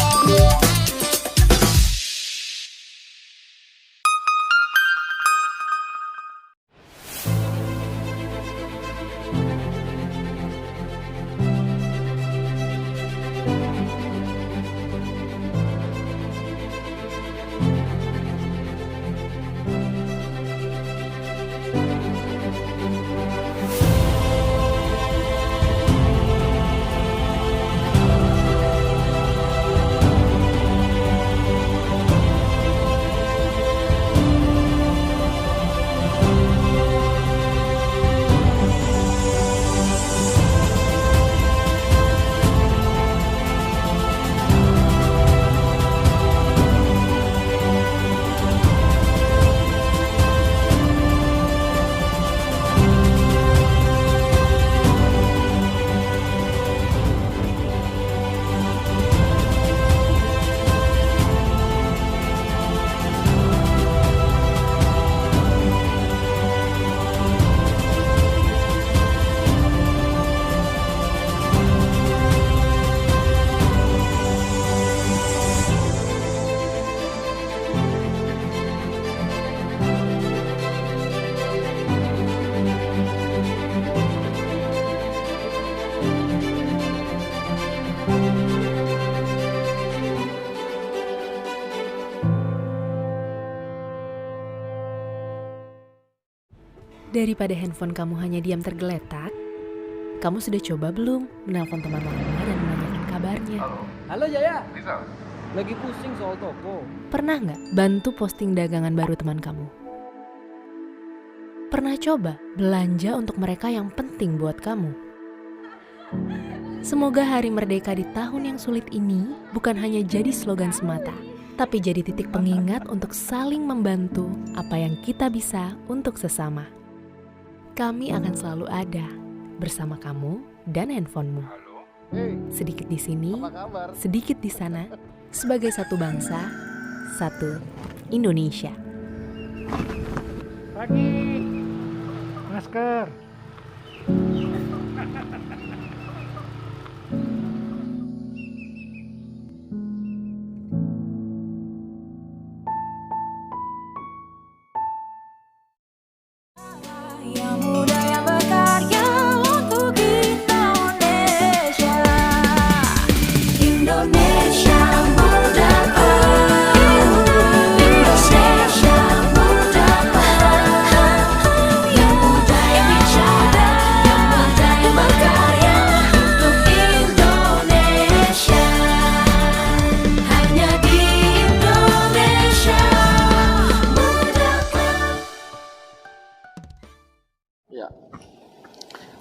Daripada handphone kamu hanya diam tergeletak, kamu sudah coba belum menelpon teman lama dan menanyakan kabarnya? Halo Jaya. Lagi pusing soal toko. Pernah nggak bantu posting dagangan baru teman kamu? Pernah coba belanja untuk mereka yang penting buat kamu? Semoga Hari Merdeka di tahun yang sulit ini bukan hanya jadi slogan semata, tapi jadi titik pengingat untuk saling membantu apa yang kita bisa untuk sesama. Kami akan selalu ada bersama kamu dan handphonemu. Sedikit di sini, sedikit di sana, sebagai satu bangsa, satu Indonesia. Pagi, masker. Yang muda yang berkarya untuk Indonesia. Indonesia muda, Indonesia muda, yang muda yang bicara, yang muda yang berkarya untuk Indonesia. Hanya di Indonesia muda. Ya.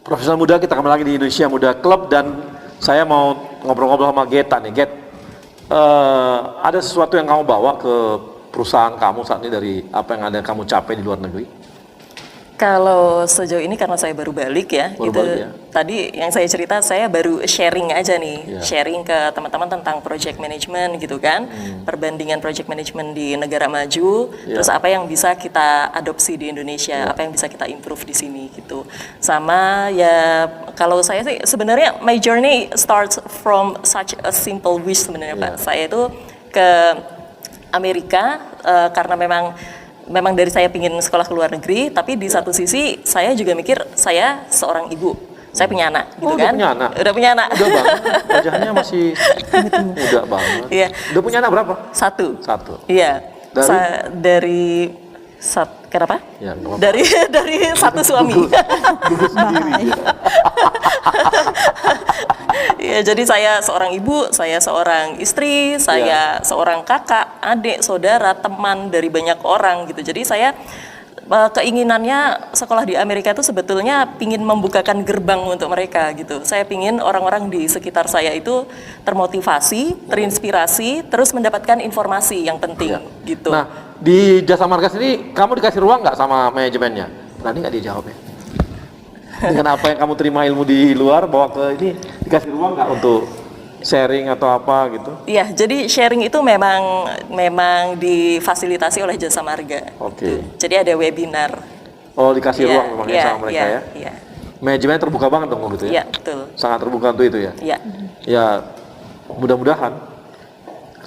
Profesional muda, kita kembali lagi di Indonesia Muda Club dan saya mau ngobrol-ngobrol sama Geta nih. Get, ada sesuatu yang kamu bawa ke perusahaan kamu saat ini dari apa yang ada kamu capai di luar negeri? Kalau sejauh ini karena saya baru balik ya, Baru itu balik ya. tadi yang saya cerita saya baru sharing aja nih, Iya. sharing ke teman-teman tentang project management gitu kan, perbandingan project management di negara maju, Iya. terus apa yang bisa kita adopsi di Indonesia, apa yang bisa kita improve di sini gitu. Sama ya kalau saya sih sebenarnya my journey starts from such a simple wish sebenarnya Pak. Saya itu ke Amerika karena memang dari saya pingin sekolah ke luar negeri, tapi di satu sisi saya juga mikir saya seorang ibu, saya punya anak, gitu udah kan? punya anak? Udah punya anak. Udah banget, wajahnya masih muda banget. Iya. Udah punya anak berapa? Satu. Dari? Iya. Kenapa? Ya, nggak apa-apa. Dari satu suami. Ya, jadi saya seorang ibu, saya seorang istri, saya seorang kakak, adik, saudara, teman dari banyak orang gitu. Jadi saya keinginannya sekolah di Amerika itu sebetulnya pingin membukakan gerbang untuk mereka gitu. Saya pingin orang-orang di sekitar saya itu termotivasi, terinspirasi, terus mendapatkan informasi yang penting gitu. Nah, di Jasa Marga sini kamu dikasih ruang nggak sama manajemennya? Berani nggak dia jawab ya? Dengan apa yang kamu terima ilmu di luar, bawa ke ini, dikasih ruang nggak untuk sharing atau apa gitu? Iya, jadi sharing itu memang difasilitasi oleh Jasa Marga. Oke. Jadi ada webinar. Oh, dikasih Iya, ruang memang ya iya, sama mereka iya, ya? iya. Manajemennya terbuka banget dong gitu ya? Iya, betul. Sangat terbuka untuk itu ya? Iya. Ya, mudah-mudahan.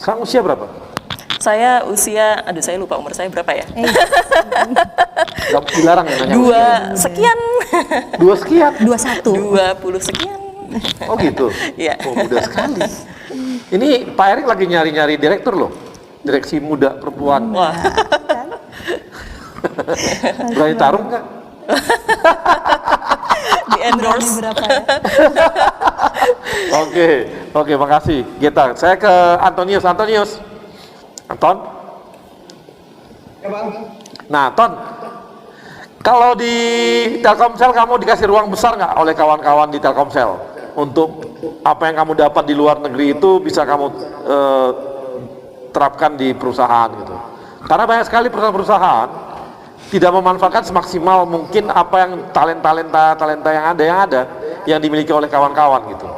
Sekarang usia berapa? Saya usia, aduh saya lupa umur saya berapa ya? Gak dilarang ya nanya? 2 sekian. 2 sekian? 20 sekian. Oh gitu? Iya. Oh, muda sekali. Ini Pak Erik lagi nyari-nyari direktur loh. Direksi muda perempuan. Wah. Berani tarung nggak? Di endorse. Oke, makasih. Geta, saya ke Antonius. Anton? Ya Bang. Nah, Ton, kalau di Telkomsel kamu dikasih ruang besar nggak oleh kawan-kawan di Telkomsel untuk apa yang kamu dapat di luar negeri itu bisa kamu terapkan di perusahaan gitu? Karena banyak sekali perusahaan-perusahaan tidak memanfaatkan semaksimal mungkin apa yang talenta yang dimiliki oleh kawan-kawan gitu.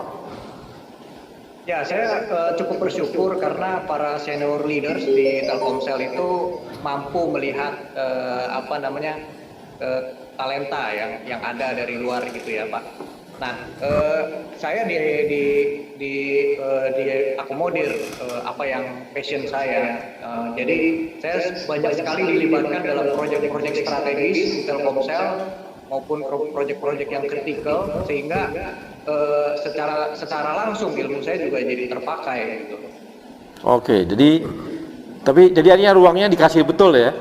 Ya, saya cukup bersyukur karena para senior leaders di Telkomsel itu mampu melihat talenta yang ada dari luar gitu ya, Pak. Nah, saya diakomodir apa yang passion saya. Jadi saya banyak sekali dilibatkan dalam proyek-proyek strategis di Telkomsel maupun proyek-proyek yang kritikal sehingga secara langsung ilmu saya juga jadi terpakai gitu. Oke, jadi artinya ruangnya dikasih betul ya.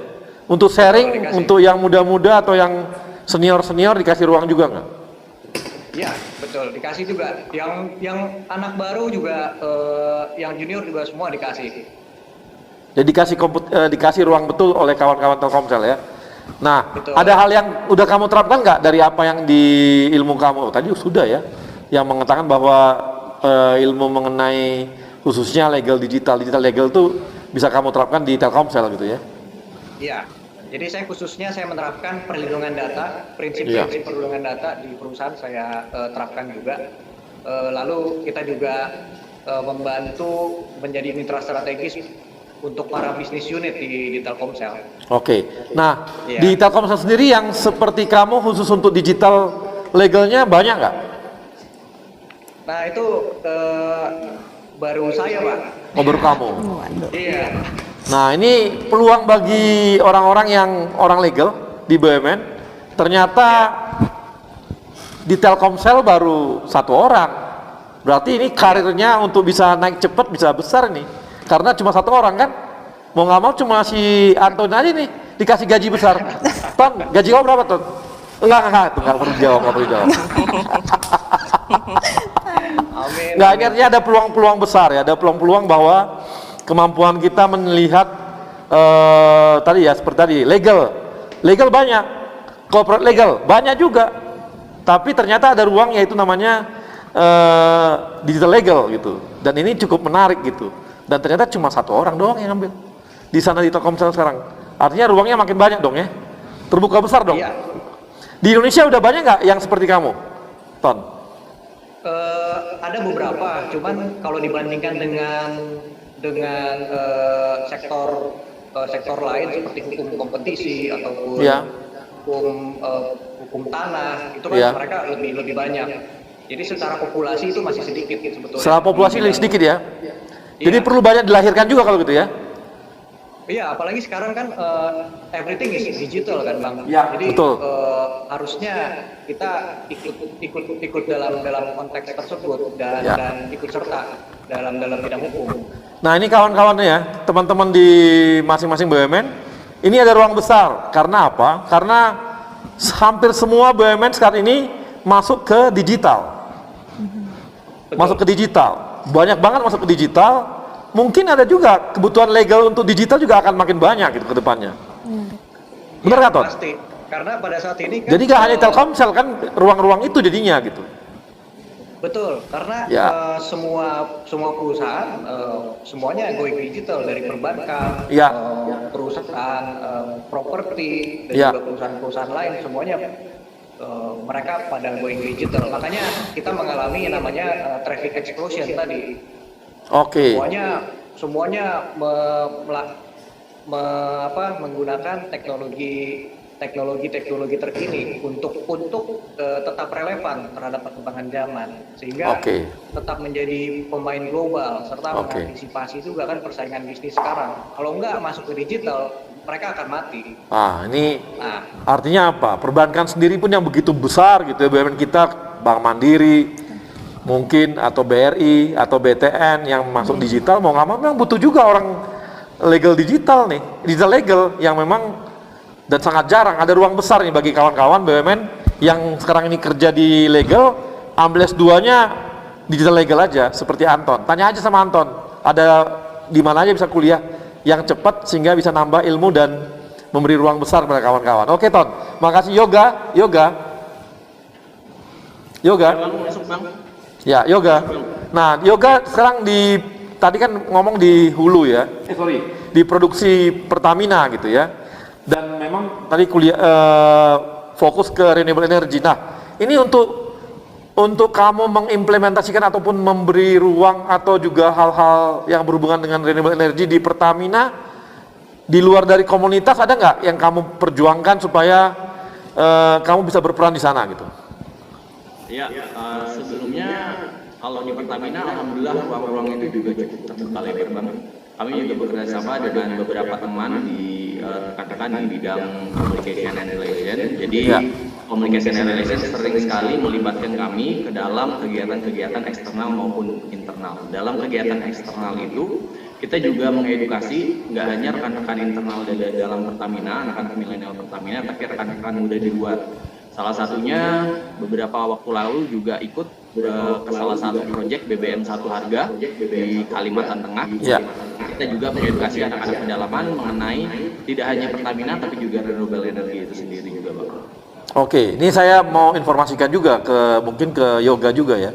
Untuk sharing, untuk yang muda-muda atau yang senior-senior dikasih ruang juga nggak? Ya, betul, dikasih juga. Yang anak baru juga, yang junior juga semua dikasih. Jadi dikasih ruang betul oleh kawan-kawan Telkomsel ya. Nah, ada hal yang udah kamu terapkan nggak dari apa yang di ilmu kamu? Tadi sudah ya, yang mengatakan bahwa ilmu mengenai khususnya legal digital legal tuh bisa kamu terapkan di Telkomsel gitu ya? Iya. Jadi saya menerapkan perlindungan data, prinsip-prinsip perlindungan data di perusahaan saya terapkan juga. Lalu kita juga membantu menjadi mitra strategis untuk para bisnis unit di Telkomsel. Oke. Nah, di Telkomsel sendiri yang seperti kamu khusus untuk digital legalnya banyak nggak? Nah itu baru saya Pak. Oh, baru kamu? Iya. Nah, ini peluang bagi orang-orang yang orang legal di BUMN. Ternyata di Telkomsel baru 1 orang. Berarti ini karirnya untuk bisa naik cepat, bisa besar nih. Karena cuma 1 orang kan? Mau nggak mau cuma si Anton aja nih dikasih gaji besar. Ton, gaji kamu berapa Ton? Enggak, nggak perlu jawab. Amin. Nggak, ini artinya ada peluang-peluang besar ya, ada peluang-peluang bahwa kemampuan kita melihat tadi ya seperti tadi legal banyak, corporate legal banyak juga, tapi ternyata ada ruang yaitu namanya digital legal gitu, dan ini cukup menarik gitu, dan ternyata cuma 1 orang doang yang ambil di sana di Telkomsel sekarang, artinya ruangnya makin banyak dong ya, terbuka besar dong. Iya. Di Indonesia udah banyak nggak yang seperti kamu, Ton? Ada beberapa, cuman kalau dibandingkan dengan sektor lain seperti hukum kompetisi ataupun hukum tanah itu kan mereka lebih banyak. Jadi secara populasi itu masih sedikit sebetulnya. Secara populasi lebih sedikit ya. Jadi perlu banyak dilahirkan juga kalau gitu ya. Iya, apalagi sekarang kan everything is digital kan Bang. Ya, jadi betul. Harusnya kita ikut dalam konteks tersebut dan ikut serta dalam bidang hukum. Nah, ini kawan-kawan ya, teman-teman di masing-masing BUMN, ini ada ruang besar. Karena apa? Karena hampir semua BUMN saat ini masuk ke digital. Masuk ke digital. Banyak banget masuk ke digital. Mungkin ada juga kebutuhan legal untuk digital juga akan makin banyak gitu ke depannya. Benar nggak, Ton? Pasti. Karena pada saat ini kan jadi nggak hanya Telkomsel kan ruang-ruang itu jadinya gitu. Betul, karena semua perusahaan semuanya going digital, dari perbankan, perusahaan properti dan juga perusahaan-perusahaan lain semuanya mereka pada going digital. Makanya kita mengalami yang namanya traffic explosion tadi. Oke. Semuanya menggunakan teknologi terkini untuk tetap relevan terhadap perkembangan zaman, sehingga tetap menjadi pemain global serta mengantisipasi juga kan persaingan bisnis sekarang. Kalau enggak masuk ke digital, mereka akan mati. Ini artinya apa? Perbankan sendiri pun yang begitu besar gitu ya, BUMN kita, Bank Mandiri mungkin atau BRI atau BTN yang masuk digital, mau nggak mau memang butuh juga orang legal digital nih, digital legal yang memang, dan sangat jarang, ada ruang besar nih bagi kawan-kawan BUMN yang sekarang ini kerja di legal, ambil S2-nya digital legal aja, seperti Anton. Tanya aja sama Anton, ada di mana aja bisa kuliah yang cepat sehingga bisa nambah ilmu dan memberi ruang besar pada kawan-kawan. Oke Ton, makasih. Yoga. Ya, Yoga. Nah, Yoga sekarang tadi kan ngomong di hulu ya. Di produksi Pertamina gitu ya. Dan memang tadi kuliah fokus ke renewable energy. Nah, ini untuk kamu mengimplementasikan ataupun memberi ruang atau juga hal-hal yang berhubungan dengan renewable energy di Pertamina, di luar dari komunitas ada nggak yang kamu perjuangkan supaya kamu bisa berperan di sana gitu? Ya, sebelumnya kalau di Pertamina, alhamdulillah ruang-ruang itu juga cukup terbuka lebar banget. Kami juga bekerja sama dengan beberapa teman di katakan di bidang communication and relation. Jadi communication and relation sering sekali melibatkan kami ke dalam kegiatan-kegiatan eksternal maupun internal. Dalam kegiatan eksternal itu kita juga mengedukasi nggak hanya rekan-rekan internal dalam Pertamina, anak-anak milenial Pertamina, tapi rekan-rekan muda di luar. Salah satunya beberapa waktu lalu juga ikut ke salah satu proyek BBM Satu Harga di Kalimantan Tengah. kita juga mengedukasi anak-anak pedalaman mengenai tidak hanya Pertamina tapi juga renewable energy itu sendiri juga, Bang. Oke, ini saya mau informasikan juga mungkin ke Yoga juga ya.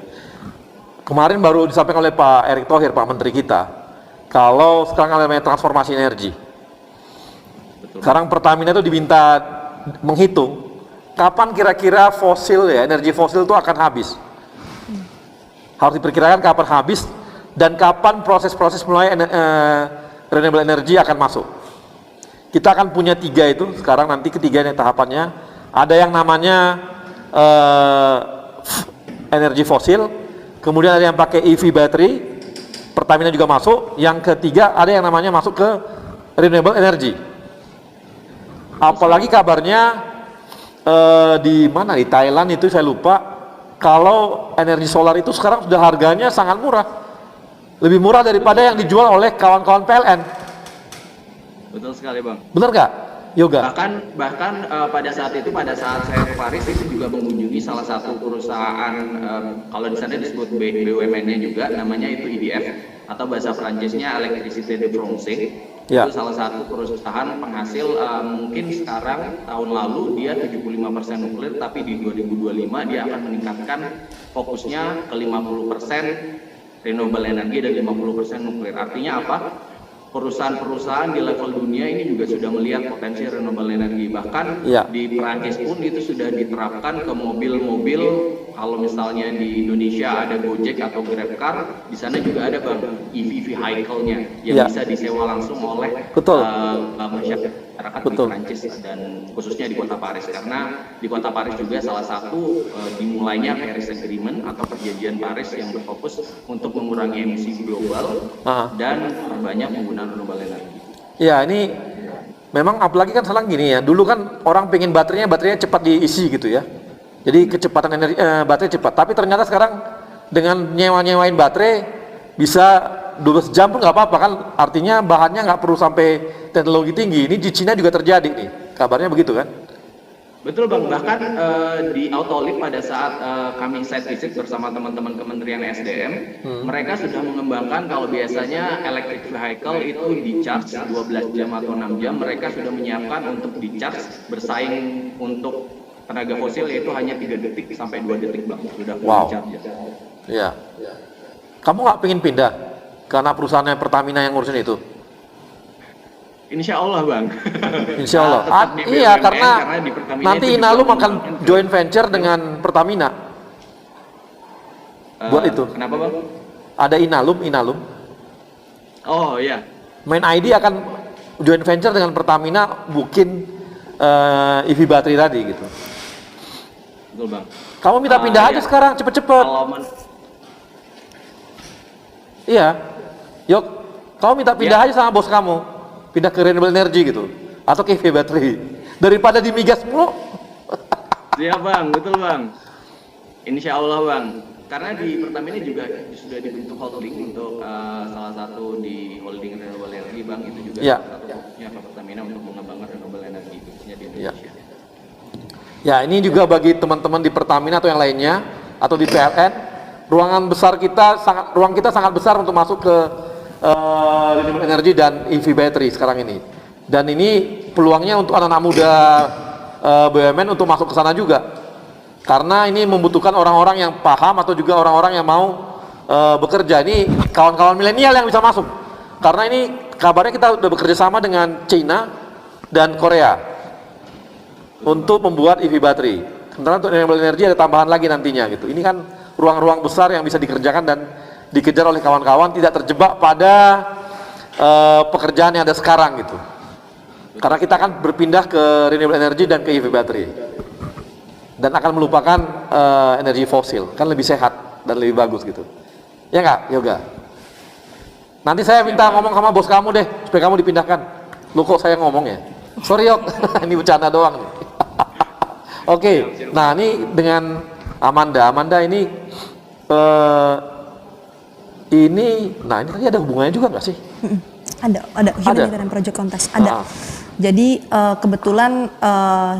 Kemarin baru disampaikan oleh Pak Erick Thohir, Pak Menteri kita, kalau sekarang ada transformasi energi. Betul. Sekarang Pertamina itu diminta menghitung kapan kira-kira energi fosil itu akan habis. Harus diperkirakan kapan habis dan kapan proses-proses mulai renewable energy akan masuk. Kita akan punya 3 itu, sekarang nanti ketiganya tahapannya. Ada yang namanya energi fosil, kemudian ada yang pakai EV battery, Pertamina juga masuk. Yang ketiga ada yang namanya masuk ke renewable energy. Apalagi kabarnya di Thailand itu saya lupa, kalau energi solar itu sekarang sudah harganya sangat murah, lebih murah daripada yang dijual oleh kawan-kawan PLN. Betul sekali, Bang. Benar nggak, Yoga? Bahkan pada saat saya ke Paris itu juga mengunjungi salah satu perusahaan, kalau di sana disebut BUMN-nya juga, namanya itu EDF atau bahasa Prancisnya Electricité de France. Ya. Itu salah satu perusahaan penghasil, mungkin sekarang tahun lalu dia 75% nuklir, tapi di 2025 dia akan meningkatkan fokusnya ke 50% renewable energy dan 50% nuklir. Artinya apa? Perusahaan-perusahaan di level dunia ini juga sudah melihat potensi renewable energy. Bahkan di Perancis pun itu sudah diterapkan ke mobil-mobil. Kalau misalnya di Indonesia ada Gojek atau GrabCar, di sana juga ada, Bang, EV vehicle-nya yang bisa disewa langsung oleh masyarakat di Perancis dan khususnya di Kota Paris. Karena di Kota Paris juga salah satu dimulainya Paris Agreement atau perjanjian Paris yang berfokus untuk mengurangi emisi global dan perbanyak penggunaan renewable energy. Ya, ini memang apalagi kan sekarang gini ya. Dulu kan orang pengen baterainya cepat diisi gitu ya. Jadi kecepatan energi baterai cepat. Tapi ternyata sekarang dengan nyewain baterai bisa 12 jam pun nggak apa-apa kan. Artinya bahannya nggak perlu sampai teknologi tinggi. Ini di Cina juga terjadi nih. Kabarnya begitu kan? Betul, Bang. Bahkan di Autoliv pada saat kami site visit bersama teman-teman Kementerian SDM, mereka sudah mengembangkan kalau biasanya electric vehicle itu di charge 12 jam atau 6 jam, mereka sudah menyiapkan untuk di charge bersaing untuk tenaga fosil yaitu hanya 3 detik sampai 2 detik, Bang. Sudah di charge. Iya. Kamu nggak pengen pindah karena perusahaannya Pertamina yang ngurusin itu? Insya Allah, Bang. Insya Allah. Iya, karena nanti Inalum akan joint venture dengan Pertamina. Buat itu. Kenapa, Bang? Ada Inalum. Oh iya. Main ID akan joint venture dengan Pertamina bikin EV battery tadi gitu. Betul, Bang. Kamu minta pindah aja sekarang, cepet-cepet. Iya. Yok, kamu minta pindah aja sama bos kamu. Pindah ke renewable energy gitu. Atau ke EV battery. Daripada di migas mulu. Iya, Bang. Betul, Bang. Insya Allah, Bang. Karena di Pertamina juga sudah dibentuk holding untuk salah satu di holding renewable energy, Bang. Itu juga salah satu fokusnya Pertamina untuk mengembangkan renewable energy khususnya di Indonesia. Ya, ini juga bagi teman-teman di Pertamina atau yang lainnya atau di PLN, ruang kita sangat besar untuk masuk ke renewable energy dan EV battery sekarang ini. Dan ini peluangnya untuk anak-anak muda BUMN untuk masuk ke sana juga. Karena ini membutuhkan orang-orang yang paham atau juga orang-orang yang mau bekerja. Ini kawan-kawan milenial yang bisa masuk. Karena ini kabarnya kita sudah bekerja sama dengan China dan Korea untuk membuat EV battery. Sementara untuk renewable energy ada tambahan lagi nantinya gitu. Ini kan ruang-ruang besar yang bisa dikerjakan dan dikejar oleh kawan-kawan, tidak terjebak pada pekerjaan yang ada sekarang gitu. Karena kita akan berpindah ke renewable energy dan ke EV battery. Dan akan melupakan energi fosil, kan lebih sehat dan lebih bagus gitu. Ya nggak, Yoga? Nanti saya minta ngomong sama bos kamu deh, supaya kamu dipindahkan. Lu kok saya ngomong ya? Sorry, Yok, ini bercanda doang nih. Oke, nah ini dengan Amanda ini nah ini tadi ada hubungannya juga nggak sih? Ada humanitarian project contest ada. Jadi kebetulan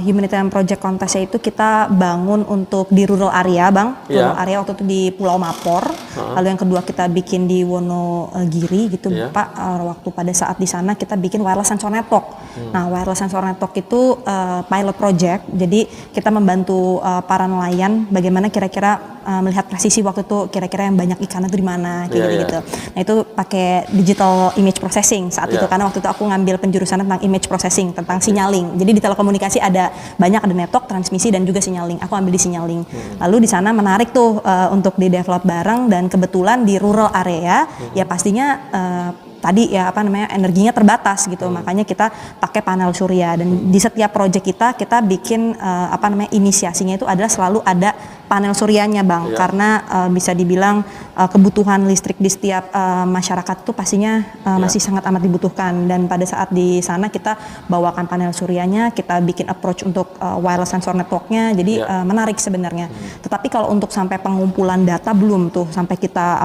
humanitarian project contestnya itu kita bangun untuk di rural area, Bang. Rural area waktu itu di Pulau Mapor. Lalu yang kedua kita bikin di Wonogiri gitu Pak, waktu pada saat di sana kita bikin wireless sensor network. Nah wireless sensor network itu pilot project, jadi kita membantu para nelayan bagaimana kira-kira melihat presisi waktu itu kira-kira yang banyak ikan itu di mana gitu. Nah itu pakai digital image processing saat itu, karena waktu itu aku ngambil penjurusan tentang image processing, tentang signaling. Jadi di telekomunikasi ada network, transmisi dan juga signaling. Aku ambil di signaling. Lalu di sana menarik tuh untuk di develop bareng, dan kebetulan di rural area ya pastinya tadi ya energinya terbatas gitu, makanya kita pakai panel surya, dan di setiap proyek kita bikin inisiasinya itu adalah selalu ada panel suryanya Bang, karena bisa dibilang kebutuhan listrik di setiap masyarakat itu pastinya masih sangat amat dibutuhkan, dan pada saat di sana kita bawakan panel suryanya, kita bikin approach untuk wireless sensor networknya, jadi menarik sebenarnya. Tetapi kalau untuk sampai pengumpulan data belum tuh, sampai kita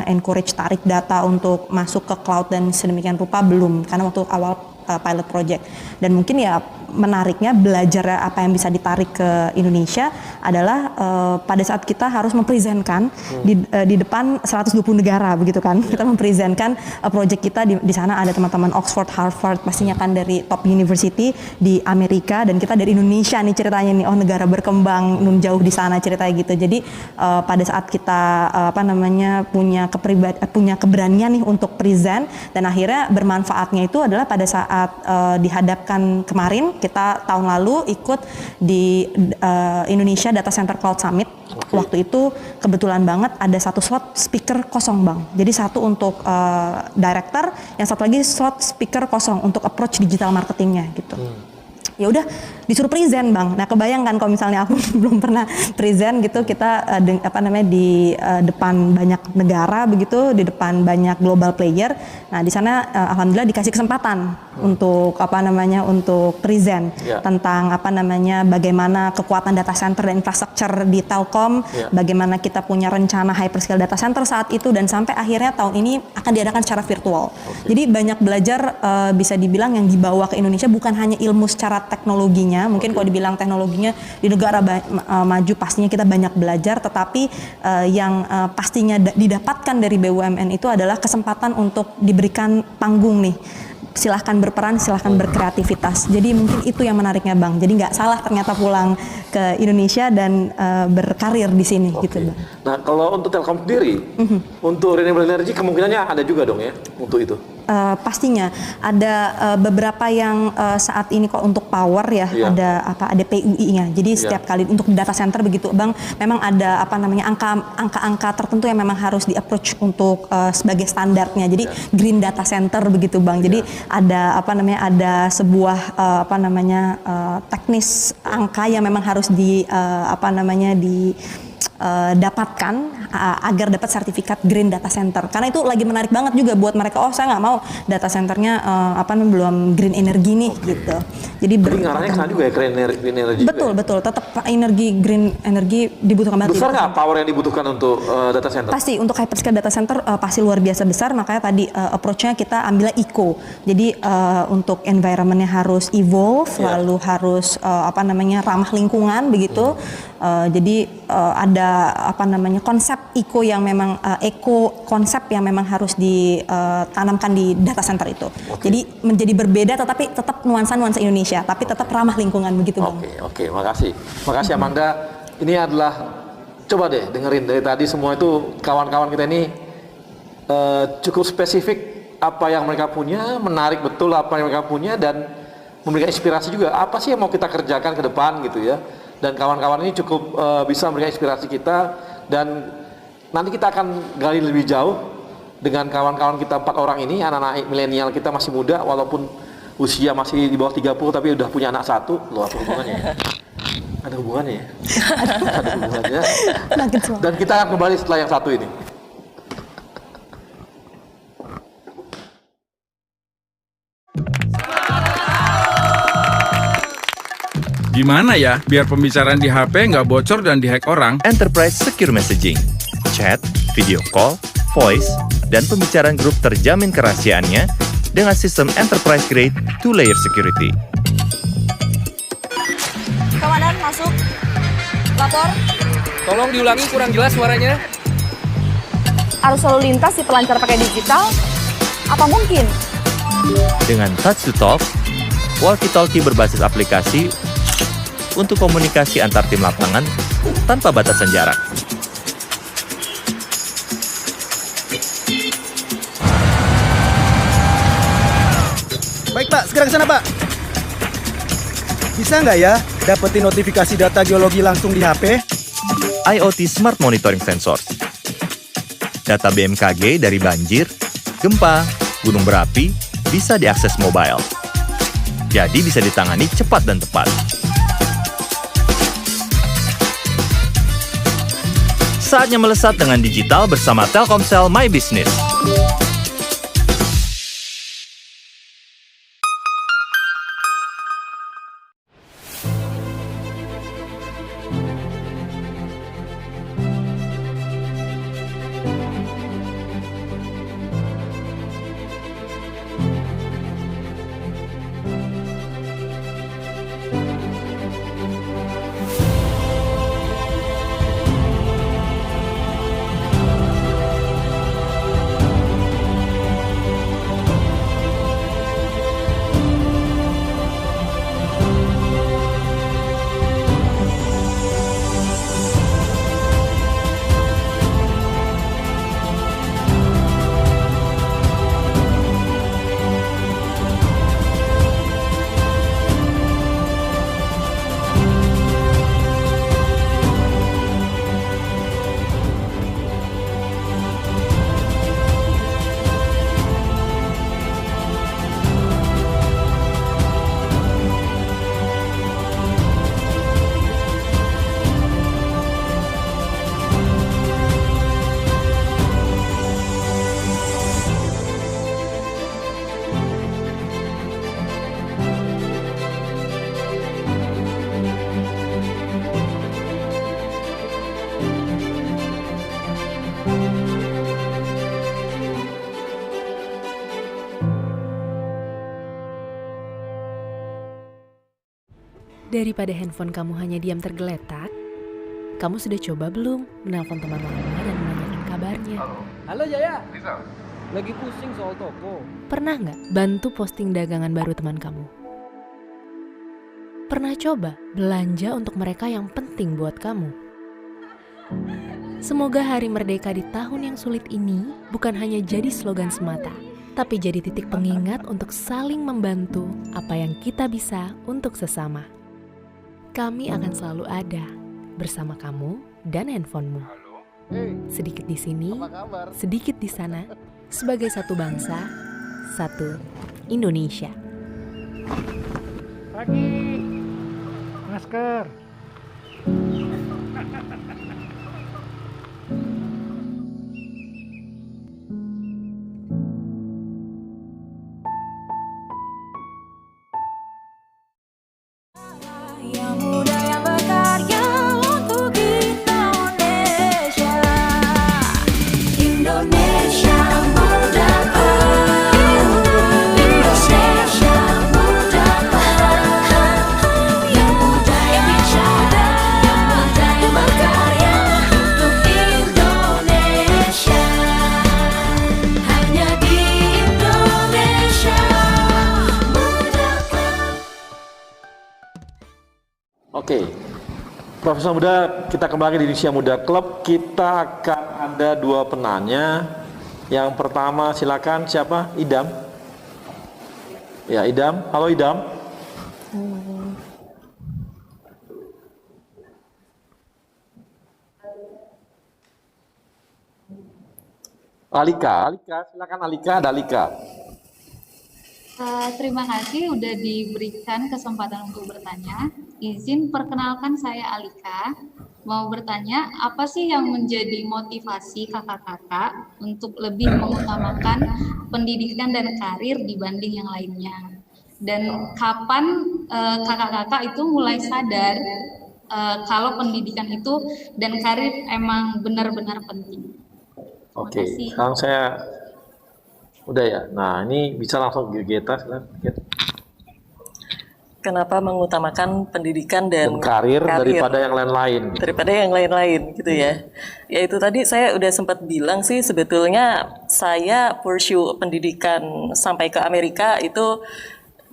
encourage tarik data untuk masuk ke cloud dan sedemikian rupa belum, karena waktu awal pilot project. Dan mungkin ya menariknya belajar apa yang bisa ditarik ke Indonesia adalah pada saat kita harus mempresentkan di depan 120 negara begitu kan. Kita mempresentkan project kita di sana ada teman-teman Oxford, Harvard, pastinya kan dari top university di Amerika, dan kita dari Indonesia nih ceritanya nih, negara berkembang jauh di sana ceritanya gitu. Jadi pada saat kita punya keberanian nih untuk present, dan akhirnya bermanfaatnya itu adalah pada saat dihadapkan kemarin, kita tahun lalu ikut di Indonesia Data Center Cloud Summit. Waktu itu kebetulan banget ada satu slot speaker kosong Bang. Jadi satu untuk director, yang satu lagi slot speaker kosong untuk approach digital marketingnya gitu. Ya udah disuruh present Bang. Nah kebayangkan kalau misalnya aku belum pernah present gitu, kita di depan banyak negara begitu, di depan banyak global player. Nah di sana alhamdulillah dikasih kesempatan untuk untuk present tentang bagaimana kekuatan data center dan infrastruktur di Telkom, bagaimana kita punya rencana hyperscale data center saat itu, dan sampai akhirnya tahun ini akan diadakan secara virtual. Jadi banyak belajar bisa dibilang yang dibawa ke Indonesia bukan hanya ilmu secara teknologinya, mungkin kalau dibilang teknologinya di negara maju pastinya kita banyak belajar, tetapi yang pastinya didapatkan dari BUMN itu adalah kesempatan untuk diberikan panggung nih. Silahkan berperan, silahkan berkreativitas. Jadi mungkin itu yang menariknya Bang. Jadi nggak salah ternyata pulang ke Indonesia dan berkarir di sini gitu Bang. Nah kalau untuk Telkom sendiri, untuk renewable energy kemungkinannya ada juga dong ya untuk itu? Pastinya ada beberapa yang saat ini kok untuk power ya, ada PUI-nya. Jadi setiap kali untuk data center begitu Bang, memang ada angka-angka tertentu yang memang harus di-approach untuk sebagai standarnya. Jadi green data center begitu Bang. Jadi ada ada sebuah teknis angka yang memang harus dapatkan agar dapat sertifikat green data center, karena itu lagi menarik banget juga buat mereka. Saya nggak mau data centernya belum green energy nih gitu. Jadi ngarahnya ke sana juga ya, green energy. Betul, tetap green energy dibutuhkan banget. Besar nggak power yang dibutuhkan untuk data center? Pasti untuk hyperscale data center pasti luar biasa besar, makanya tadi approach-nya kita ambilnya eco. Jadi untuk environment-nya harus evolve, lalu harus ramah lingkungan begitu. Jadi ada konsep eco yang memang konsep yang memang harus ditanamkan di data center itu. Jadi menjadi berbeda tetapi tetap nuansa Indonesia, tapi tetap ramah lingkungan begitu Bang. Oke, makasih Amanda. Ini adalah, coba deh dengerin dari tadi semua itu kawan-kawan kita ini cukup spesifik apa yang mereka punya, menarik betul apa yang mereka punya, dan memberikan inspirasi juga apa sih yang mau kita kerjakan ke depan gitu ya. Dan kawan-kawan ini cukup bisa memberikan inspirasi kita, dan nanti kita akan gali lebih jauh dengan kawan-kawan kita 4 orang ini, anak-anak milenial kita masih muda walaupun usia masih di bawah 30 tapi udah punya anak 1. Loh, apa hubungannya ya? Ada hubungannya ya? Ada hubungannya. Dan kita akan kembali setelah yang satu ini. Gimana ya biar pembicaraan di HP nggak bocor dan dihack orang? Enterprise Secure Messaging, chat, video call, voice, dan pembicaraan grup terjamin kerahasiaannya dengan sistem enterprise grade 2-layer security. Komandan masuk. Lapor. Tolong diulangi, kurang jelas suaranya. arus lalu lintas dipelancar pakai digital? Apa mungkin? Dengan Touch to Talk, walkie-talkie berbasis aplikasi untuk komunikasi antar tim lapangan tanpa batasan jarak. Baik Pak, segera ke sana Pak. Bisa nggak ya dapetin notifikasi data geologi langsung di HP? IoT Smart Monitoring Sensors. Data BMKG dari banjir, gempa, gunung berapi bisa diakses mobile. Jadi bisa ditangani cepat dan tepat. Saatnya melesat dengan digital bersama Telkomsel My Business. Daripada handphone kamu hanya diam tergeletak, kamu sudah coba belum menelpon teman lama dan menanyakan kabarnya? Halo Jaya. Lagi pusing soal toko. Pernah nggak bantu posting dagangan baru teman kamu? Pernah coba belanja untuk mereka yang penting buat kamu? Semoga Hari Merdeka di tahun yang sulit ini bukan hanya jadi slogan semata, tapi jadi titik pengingat untuk saling membantu apa yang kita bisa untuk sesama. Kami akan selalu ada bersama kamu dan handphonemu. Sedikit di sini, sedikit di sana, sebagai satu bangsa, satu Indonesia. Pagi, masker. Yang muda yang berkarya untuk Indonesia. Indonesia mudaku. Indonesia mudaku. Yang muda yang bicara, yang muda yang berkarya untuk Indonesia. Hanya di Indonesia mudaku. Oke, Profesor Muda, kita kembali di Indonesia Muda Club. Kita akan ada dua penanya. Yang pertama silakan, siapa? Idam. Ya, Idam. Halo Idam. Alika, silakan Alika, ada Alika. Terima kasih udah diberikan kesempatan untuk bertanya. Izin perkenalkan saya Alika. Mau bertanya, apa sih yang menjadi motivasi kakak-kakak untuk lebih mengutamakan pendidikan dan karir dibanding yang lainnya? Dan kapan kakak-kakak itu mulai sadar kalau pendidikan itu dan karir emang benar-benar penting? Oke, sekarang saya udah ya. Nah, ini bisa langsung Geta. Kenapa mengutamakan pendidikan dan karir daripada yang lain-lain? Daripada yang lain-lain gitu ya. Ya itu tadi saya udah sempat bilang sih, sebetulnya saya pursue pendidikan sampai ke Amerika itu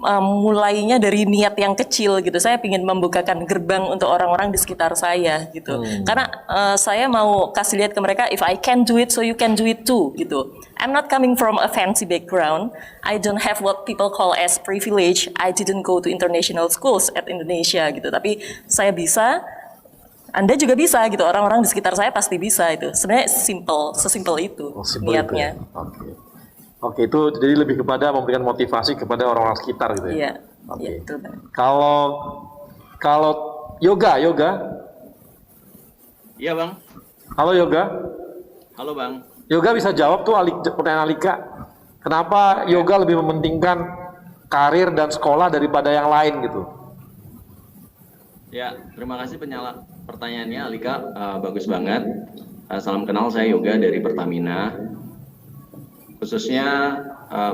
mulainya dari niat yang kecil gitu. Saya ingin membukakan gerbang untuk orang-orang di sekitar saya gitu. Karena saya mau kasih lihat ke mereka, if I can do it, so you can do it too gitu. I'm not coming from a fancy background. I don't have what people call as privilege. I didn't go to international schools at Indonesia gitu. Tapi saya bisa, Anda juga bisa gitu. Orang-orang di sekitar saya pasti bisa itu. Sebenarnya sesimpel itu niatnya. Oke, itu jadi lebih kepada memberikan motivasi kepada orang-orang sekitar gitu ya? Iya, iya itu. Kalau Yoga? Iya Bang. Halo Yoga. Halo Bang. Yoga bisa jawab tuh pertanyaan Alika. Kenapa Yoga lebih mementingkan karir dan sekolah daripada yang lain gitu? Ya, terima kasih pertanyaannya Alika, bagus banget. Salam kenal, saya Yoga dari Pertamina. Khususnya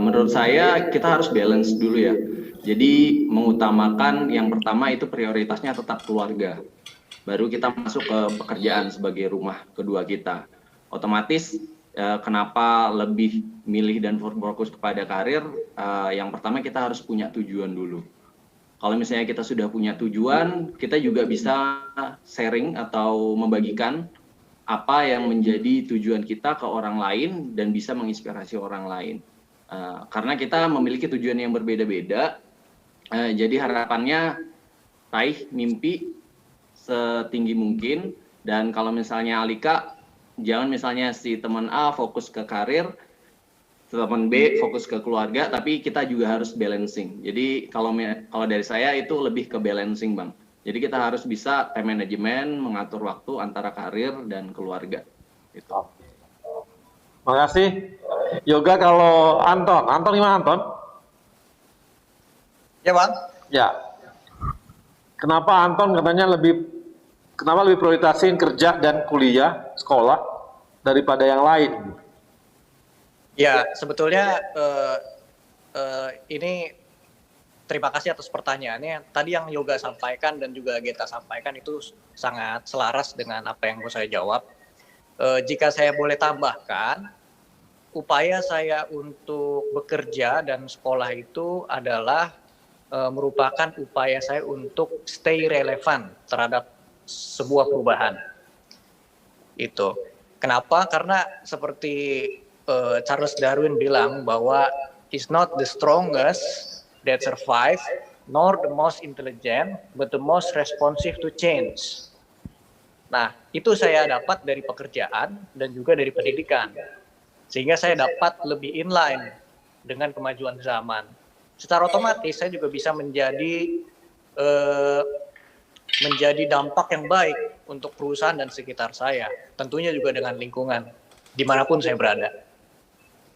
menurut saya kita harus balance dulu ya. Jadi mengutamakan yang pertama itu prioritasnya tetap keluarga. Baru kita masuk ke pekerjaan sebagai rumah kedua kita. Otomatis kenapa lebih milih dan fokus kepada karir? Yang pertama kita harus punya tujuan dulu. Kalau misalnya kita sudah punya tujuan, kita juga bisa sharing atau membagikan apa yang menjadi tujuan kita ke orang lain dan bisa menginspirasi orang lain. Karena kita memiliki tujuan yang berbeda-beda, jadi harapannya raih mimpi setinggi mungkin. Dan kalau misalnya Alika, jangan misalnya si teman A fokus ke karir, teman B fokus ke keluarga, tapi kita juga harus balancing. Jadi kalau dari saya itu lebih ke balancing Bang. Jadi kita harus bisa time management, mengatur waktu antara karir dan keluarga. Gitu. Makasih. Yoga, kalau Anton gimana Anton? Ya Bang. Ya. Kenapa Anton katanya lebih prioritasin kerja dan kuliah, sekolah daripada yang lain? Ya, sebetulnya ini terima kasih atas pertanyaannya. Tadi yang Yoga sampaikan dan juga Geta sampaikan itu sangat selaras dengan apa yang mau saya jawab. Jika saya boleh tambahkan, upaya saya untuk bekerja dan sekolah itu adalah merupakan upaya saya untuk stay relevan terhadap sebuah perubahan. Itu. Kenapa? Karena seperti Charles Darwin bilang bahwa it's not the strongest that survive, nor the most intelligent, but the most responsive to change. Nah, itu saya dapat dari pekerjaan dan juga dari pendidikan. Sehingga saya dapat lebih inline dengan kemajuan zaman. Secara otomatis saya juga bisa menjadi dampak yang baik untuk perusahaan dan sekitar saya. Tentunya juga dengan lingkungan, dimanapun saya berada.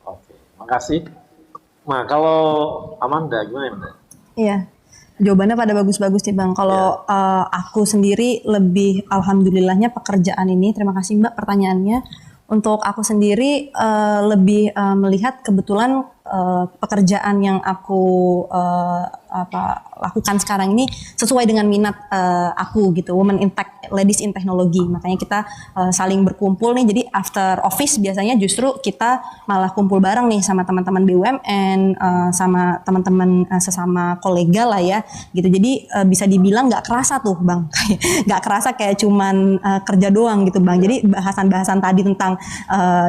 Oke, makasih. Nah, kalau Amanda gimana? Iya, jawabannya pada bagus-bagus nih Bang. Kalau aku sendiri lebih alhamdulillahnya pekerjaan ini, terima kasih Mbak pertanyaannya. Untuk aku sendiri lebih melihat kebetulan pekerjaan yang aku lakukan sekarang ini sesuai dengan minat aku gitu, Women in Tech, Ladies in Technology. Makanya kita saling berkumpul nih. Jadi after office biasanya justru kita malah kumpul bareng nih sama teman-teman BUMN, sama teman-teman sesama kolega lah ya gitu. Jadi bisa dibilang nggak kerasa tuh Bang, nggak kerasa kayak cuman kerja doang gitu Bang. Jadi bahasan-bahasan tadi tentang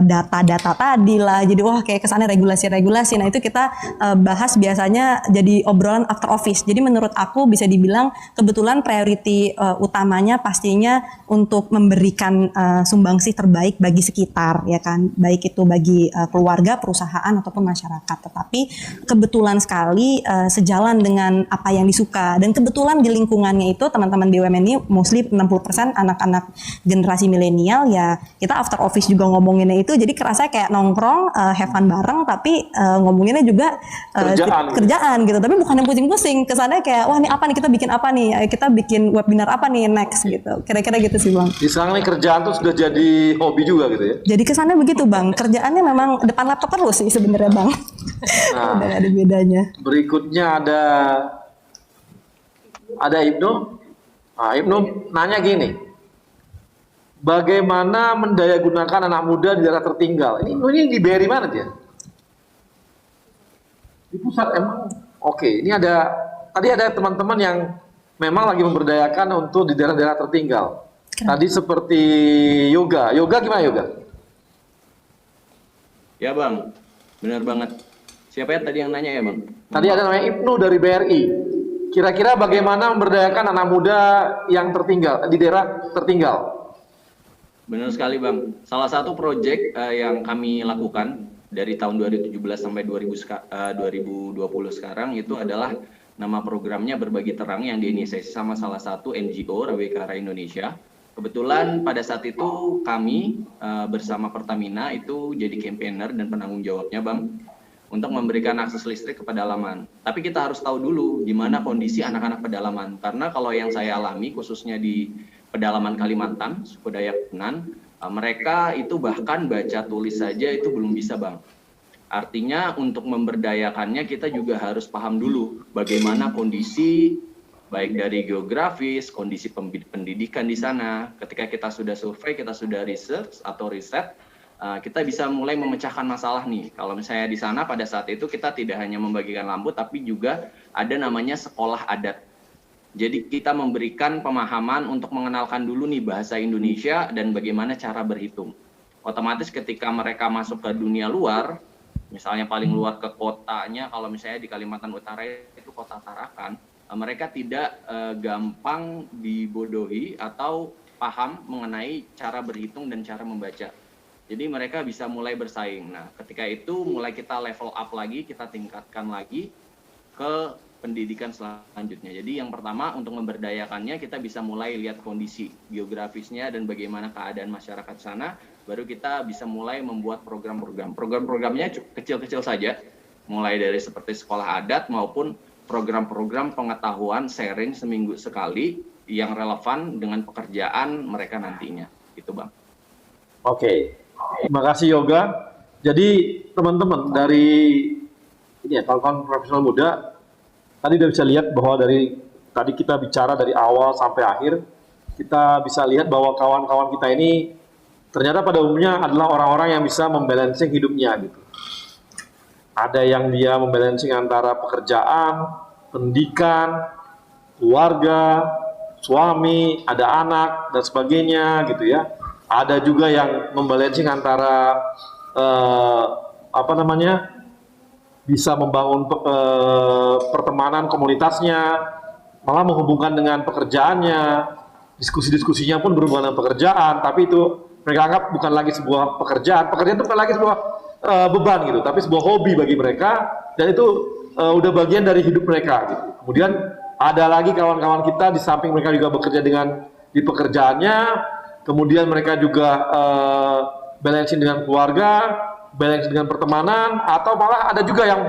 data-data tadi lah. Jadi wah kayak kesannya regulasi-regulasi. Nah itu kita bahas biasanya jadi obrolan after office. Jadi menurut aku bisa dibilang kebetulan priority utamanya pastinya untuk memberikan sumbangsih terbaik bagi sekitar ya kan. Baik itu bagi keluarga, perusahaan ataupun masyarakat. Tetapi kebetulan sekali sejalan dengan apa yang disuka. Dan kebetulan di lingkungannya itu teman-teman BUMN ini mostly 60% anak-anak generasi milenial ya. Kita after office juga ngomonginnya itu jadi kerasa kayak nongkrong, have fun bareng tapi ngomonginnya juga kerjaan gitu. Tapi bukan yang pusing-pusing, kesannya kayak wah ini apa nih, kita bikin apa nih, kita bikin webinar apa nih next gitu. Kira-kira gitu sih Bang. Di sana nih kerjaan tuh sudah jadi hobi juga gitu ya. Jadi kesannya begitu Bang. Kerjaannya memang depan laptop terus sih sebenarnya Bang. Nah, ada bedanya. Berikutnya ada Ada Ibnu? Nah, Ibnu nanya gini, bagaimana mendayagunakan anak muda di daerah tertinggal? Ini di BRI mana dia? Di pusat emang? Oke, ini tadi ada teman-teman yang memang lagi memberdayakan untuk di daerah-daerah tertinggal. Tadi seperti Yoga. Yoga gimana Yoga? Ya Bang, benar banget. Siapa ya tadi yang nanya ya Bang? Tadi ada namanya Ibnu dari BRI. Kira-kira bagaimana memberdayakan anak muda yang tertinggal, di daerah tertinggal? Benar sekali Bang. Salah satu proyek yang kami lakukan dari tahun 2017 sampai 2020 sekarang itu adalah nama programnya Berbagi Terang yang diinisiasi sama salah satu NGO Rawekara Indonesia. Kebetulan pada saat itu kami bersama Pertamina itu jadi campaigner dan penanggung jawabnya Bang untuk memberikan akses listrik ke pedalaman. Tapi kita harus tahu dulu gimana kondisi anak-anak pedalaman. Karena kalau yang saya alami khususnya di pedalaman Kalimantan, suku Dayak Penan, mereka itu bahkan baca tulis saja itu belum bisa Bang. Artinya untuk memberdayakannya kita juga harus paham dulu bagaimana kondisi baik dari geografis, kondisi pendidikan di sana. Ketika kita sudah survei, kita sudah research atau riset, kita bisa mulai memecahkan masalah nih. Kalau misalnya di sana pada saat itu kita tidak hanya membagikan lampu, tapi juga ada namanya sekolah adat. Jadi kita memberikan pemahaman untuk mengenalkan dulu nih bahasa Indonesia dan bagaimana cara berhitung. Otomatis ketika mereka masuk ke dunia luar, misalnya paling luar ke kotanya, kalau misalnya di Kalimantan Utara itu kota Tarakan, mereka tidak gampang dibodohi atau paham mengenai cara berhitung dan cara membaca. Jadi mereka bisa mulai bersaing. Nah, ketika itu mulai kita level up lagi, kita tingkatkan lagi ke pendidikan selanjutnya. Jadi yang pertama untuk memberdayakannya kita bisa mulai lihat kondisi geografisnya dan bagaimana keadaan masyarakat sana, baru kita bisa mulai membuat program-program. Program-programnya kecil-kecil saja, mulai dari seperti sekolah adat maupun program-program pengetahuan sharing seminggu sekali yang relevan dengan pekerjaan mereka nantinya. Gitu Bang. Oke. Terima kasih Yoga. Jadi teman-teman dari ini ya kawan-kawan profesional muda, tadi udah bisa lihat bahwa dari tadi kita bicara dari awal sampai akhir, kita bisa lihat bahwa kawan-kawan kita ini ternyata pada umumnya adalah orang-orang yang bisa membalancing hidupnya gitu. Ada yang dia membalancing antara pekerjaan, pendidikan, keluarga, suami, ada anak dan sebagainya gitu ya. Ada juga yang membalancing antara bisa membangun pertemanan komunitasnya, malah menghubungkan dengan pekerjaannya, diskusi-diskusinya pun berhubungan dengan pekerjaan, tapi itu mereka anggap bukan lagi sebuah pekerjaan itu bukan lagi sebuah beban gitu, tapi sebuah hobi bagi mereka, dan itu udah bagian dari hidup mereka gitu. Kemudian ada lagi kawan-kawan kita di samping mereka juga bekerja di pekerjaannya, kemudian mereka juga balancing dengan keluarga, balancing dengan pertemanan, atau malah ada juga yang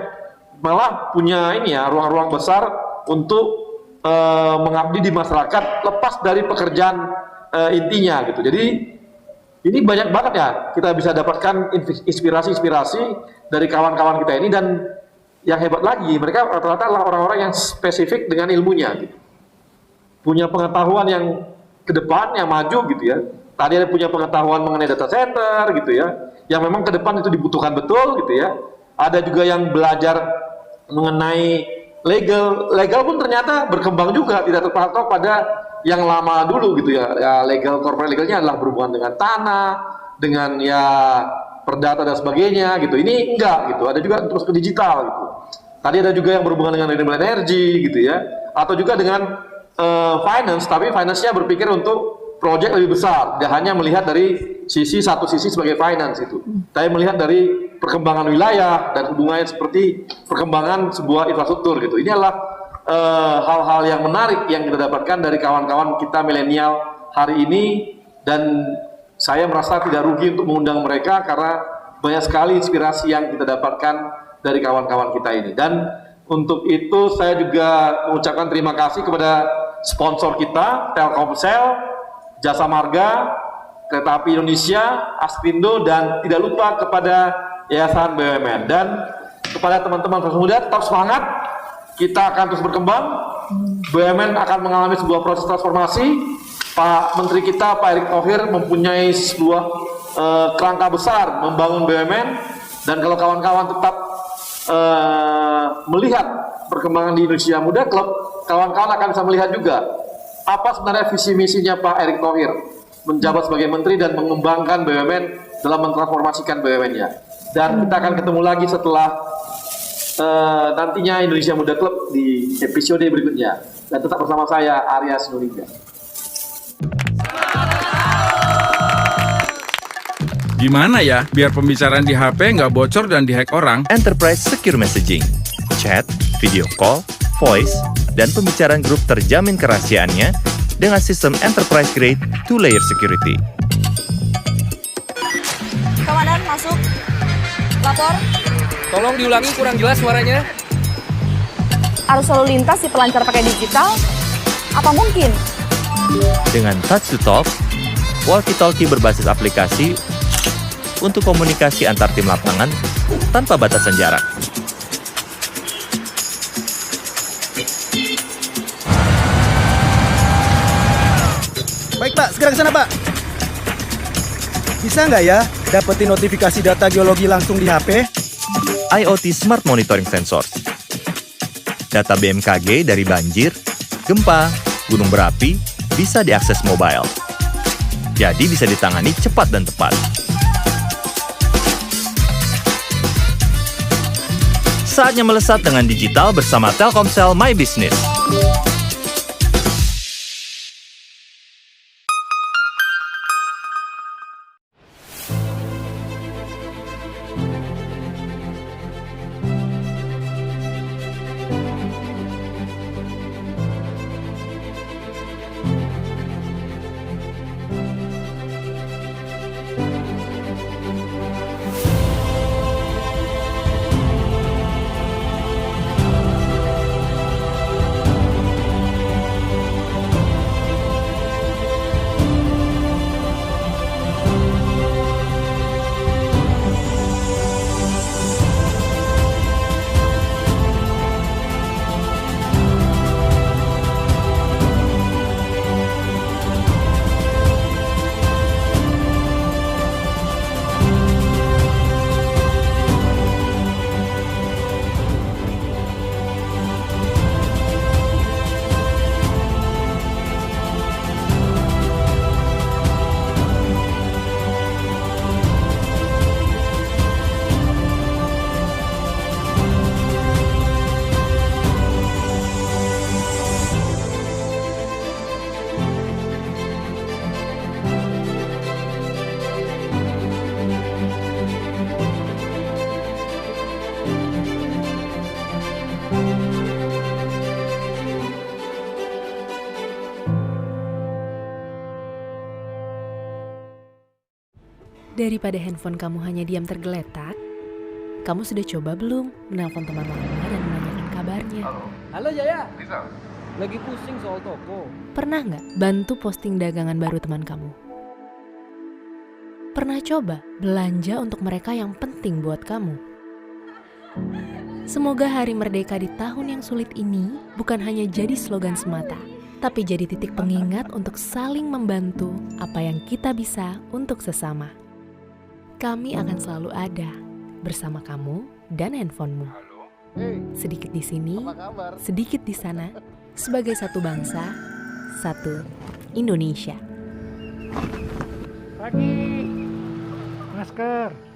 malah punya ruang-ruang besar untuk mengabdi di masyarakat lepas dari pekerjaan intinya gitu. Jadi ini banyak banget ya kita bisa dapatkan inspirasi-inspirasi dari kawan-kawan kita ini, dan yang hebat lagi mereka rata-rata adalah orang-orang yang spesifik dengan ilmunya gitu. Punya pengetahuan yang ke depan yang maju gitu ya. Tadi ada punya pengetahuan mengenai data center gitu ya, yang memang ke depan itu dibutuhkan betul gitu ya. Ada juga yang belajar mengenai legal pun ternyata berkembang juga, tidak terpatok pada yang lama dulu gitu ya. Ya legal, corporate legalnya adalah berhubungan dengan tanah, dengan ya perdata dan sebagainya gitu. Ini enggak gitu. Ada juga terus ke digital gitu. Tadi ada juga yang berhubungan dengan renewable energy gitu ya, atau juga dengan finance, tapi finance-nya berpikir untuk proyek lebih besar, tidak hanya melihat dari satu sisi sebagai finance itu, tapi melihat dari perkembangan wilayah dan hubungannya seperti perkembangan sebuah infrastruktur gitu. Ini adalah hal-hal yang menarik yang kita dapatkan dari kawan-kawan kita milenial hari ini, dan saya merasa tidak rugi untuk mengundang mereka karena banyak sekali inspirasi yang kita dapatkan dari kawan-kawan kita ini. Dan untuk itu saya juga mengucapkan terima kasih kepada sponsor kita, Telkomsel, Jasa Marga, Kereta Api Indonesia, Aspindo, dan tidak lupa kepada Yayasan BUMN. Dan kepada teman-teman profesional muda, tetap semangat, kita akan terus berkembang. BUMN akan mengalami sebuah proses transformasi. Pak Menteri kita, Pak Erick Thohir, mempunyai sebuah kerangka besar membangun BUMN, dan kalau kawan-kawan tetap melihat perkembangan di Indonesia Muda Club, kawan-kawan akan bisa melihat juga apa sebenarnya visi misinya Pak Erick Thohir menjabat sebagai Menteri dan mengembangkan BUMN dalam mentransformasikan BUMN-nya. Dan kita akan ketemu lagi setelah nantinya Indonesia Muda Club di episode berikutnya. Dan tetap bersama saya, Arya Sinulinga. Gimana ya biar pembicaraan di HP nggak bocor dan dihack orang? Enterprise Secure Messaging, chat, video call, voice, dan pembicaraan grup terjamin kerahasiaannya dengan sistem enterprise grade 2-layer security. Komandan, masuk. Lapor. Tolong diulangi, kurang jelas suaranya. Arus lalu lintas di pelancar pakai digital? Apa mungkin? Dengan touch to talk, walkie-talkie berbasis aplikasi untuk komunikasi antar tim lapangan tanpa batasan jarak. Baik Pak, segera ke sana Pak. Bisa nggak ya dapetin notifikasi data geologi langsung di HP? IoT Smart Monitoring Sensors. Data BMKG dari banjir, gempa, gunung berapi bisa diakses mobile. Jadi bisa ditangani cepat dan tepat. Saatnya melesat dengan digital bersama Telkomsel My Business. Daripada handphone kamu hanya diam tergeletak, kamu sudah coba belum menelpon teman lama dan menanyakan kabarnya? Halo Jaya. Bisa. Lagi pusing soal toko. Pernah nggak bantu posting dagangan baru teman kamu? Pernah coba belanja untuk mereka yang penting buat kamu? Semoga Hari Merdeka di tahun yang sulit ini bukan hanya jadi slogan semata, tapi jadi titik pengingat untuk saling membantu apa yang kita bisa untuk sesama. Kami akan selalu ada bersama kamu dan handphonemu. Sedikit di sini, sedikit di sana, sebagai satu bangsa, satu Indonesia. Pagi, masker.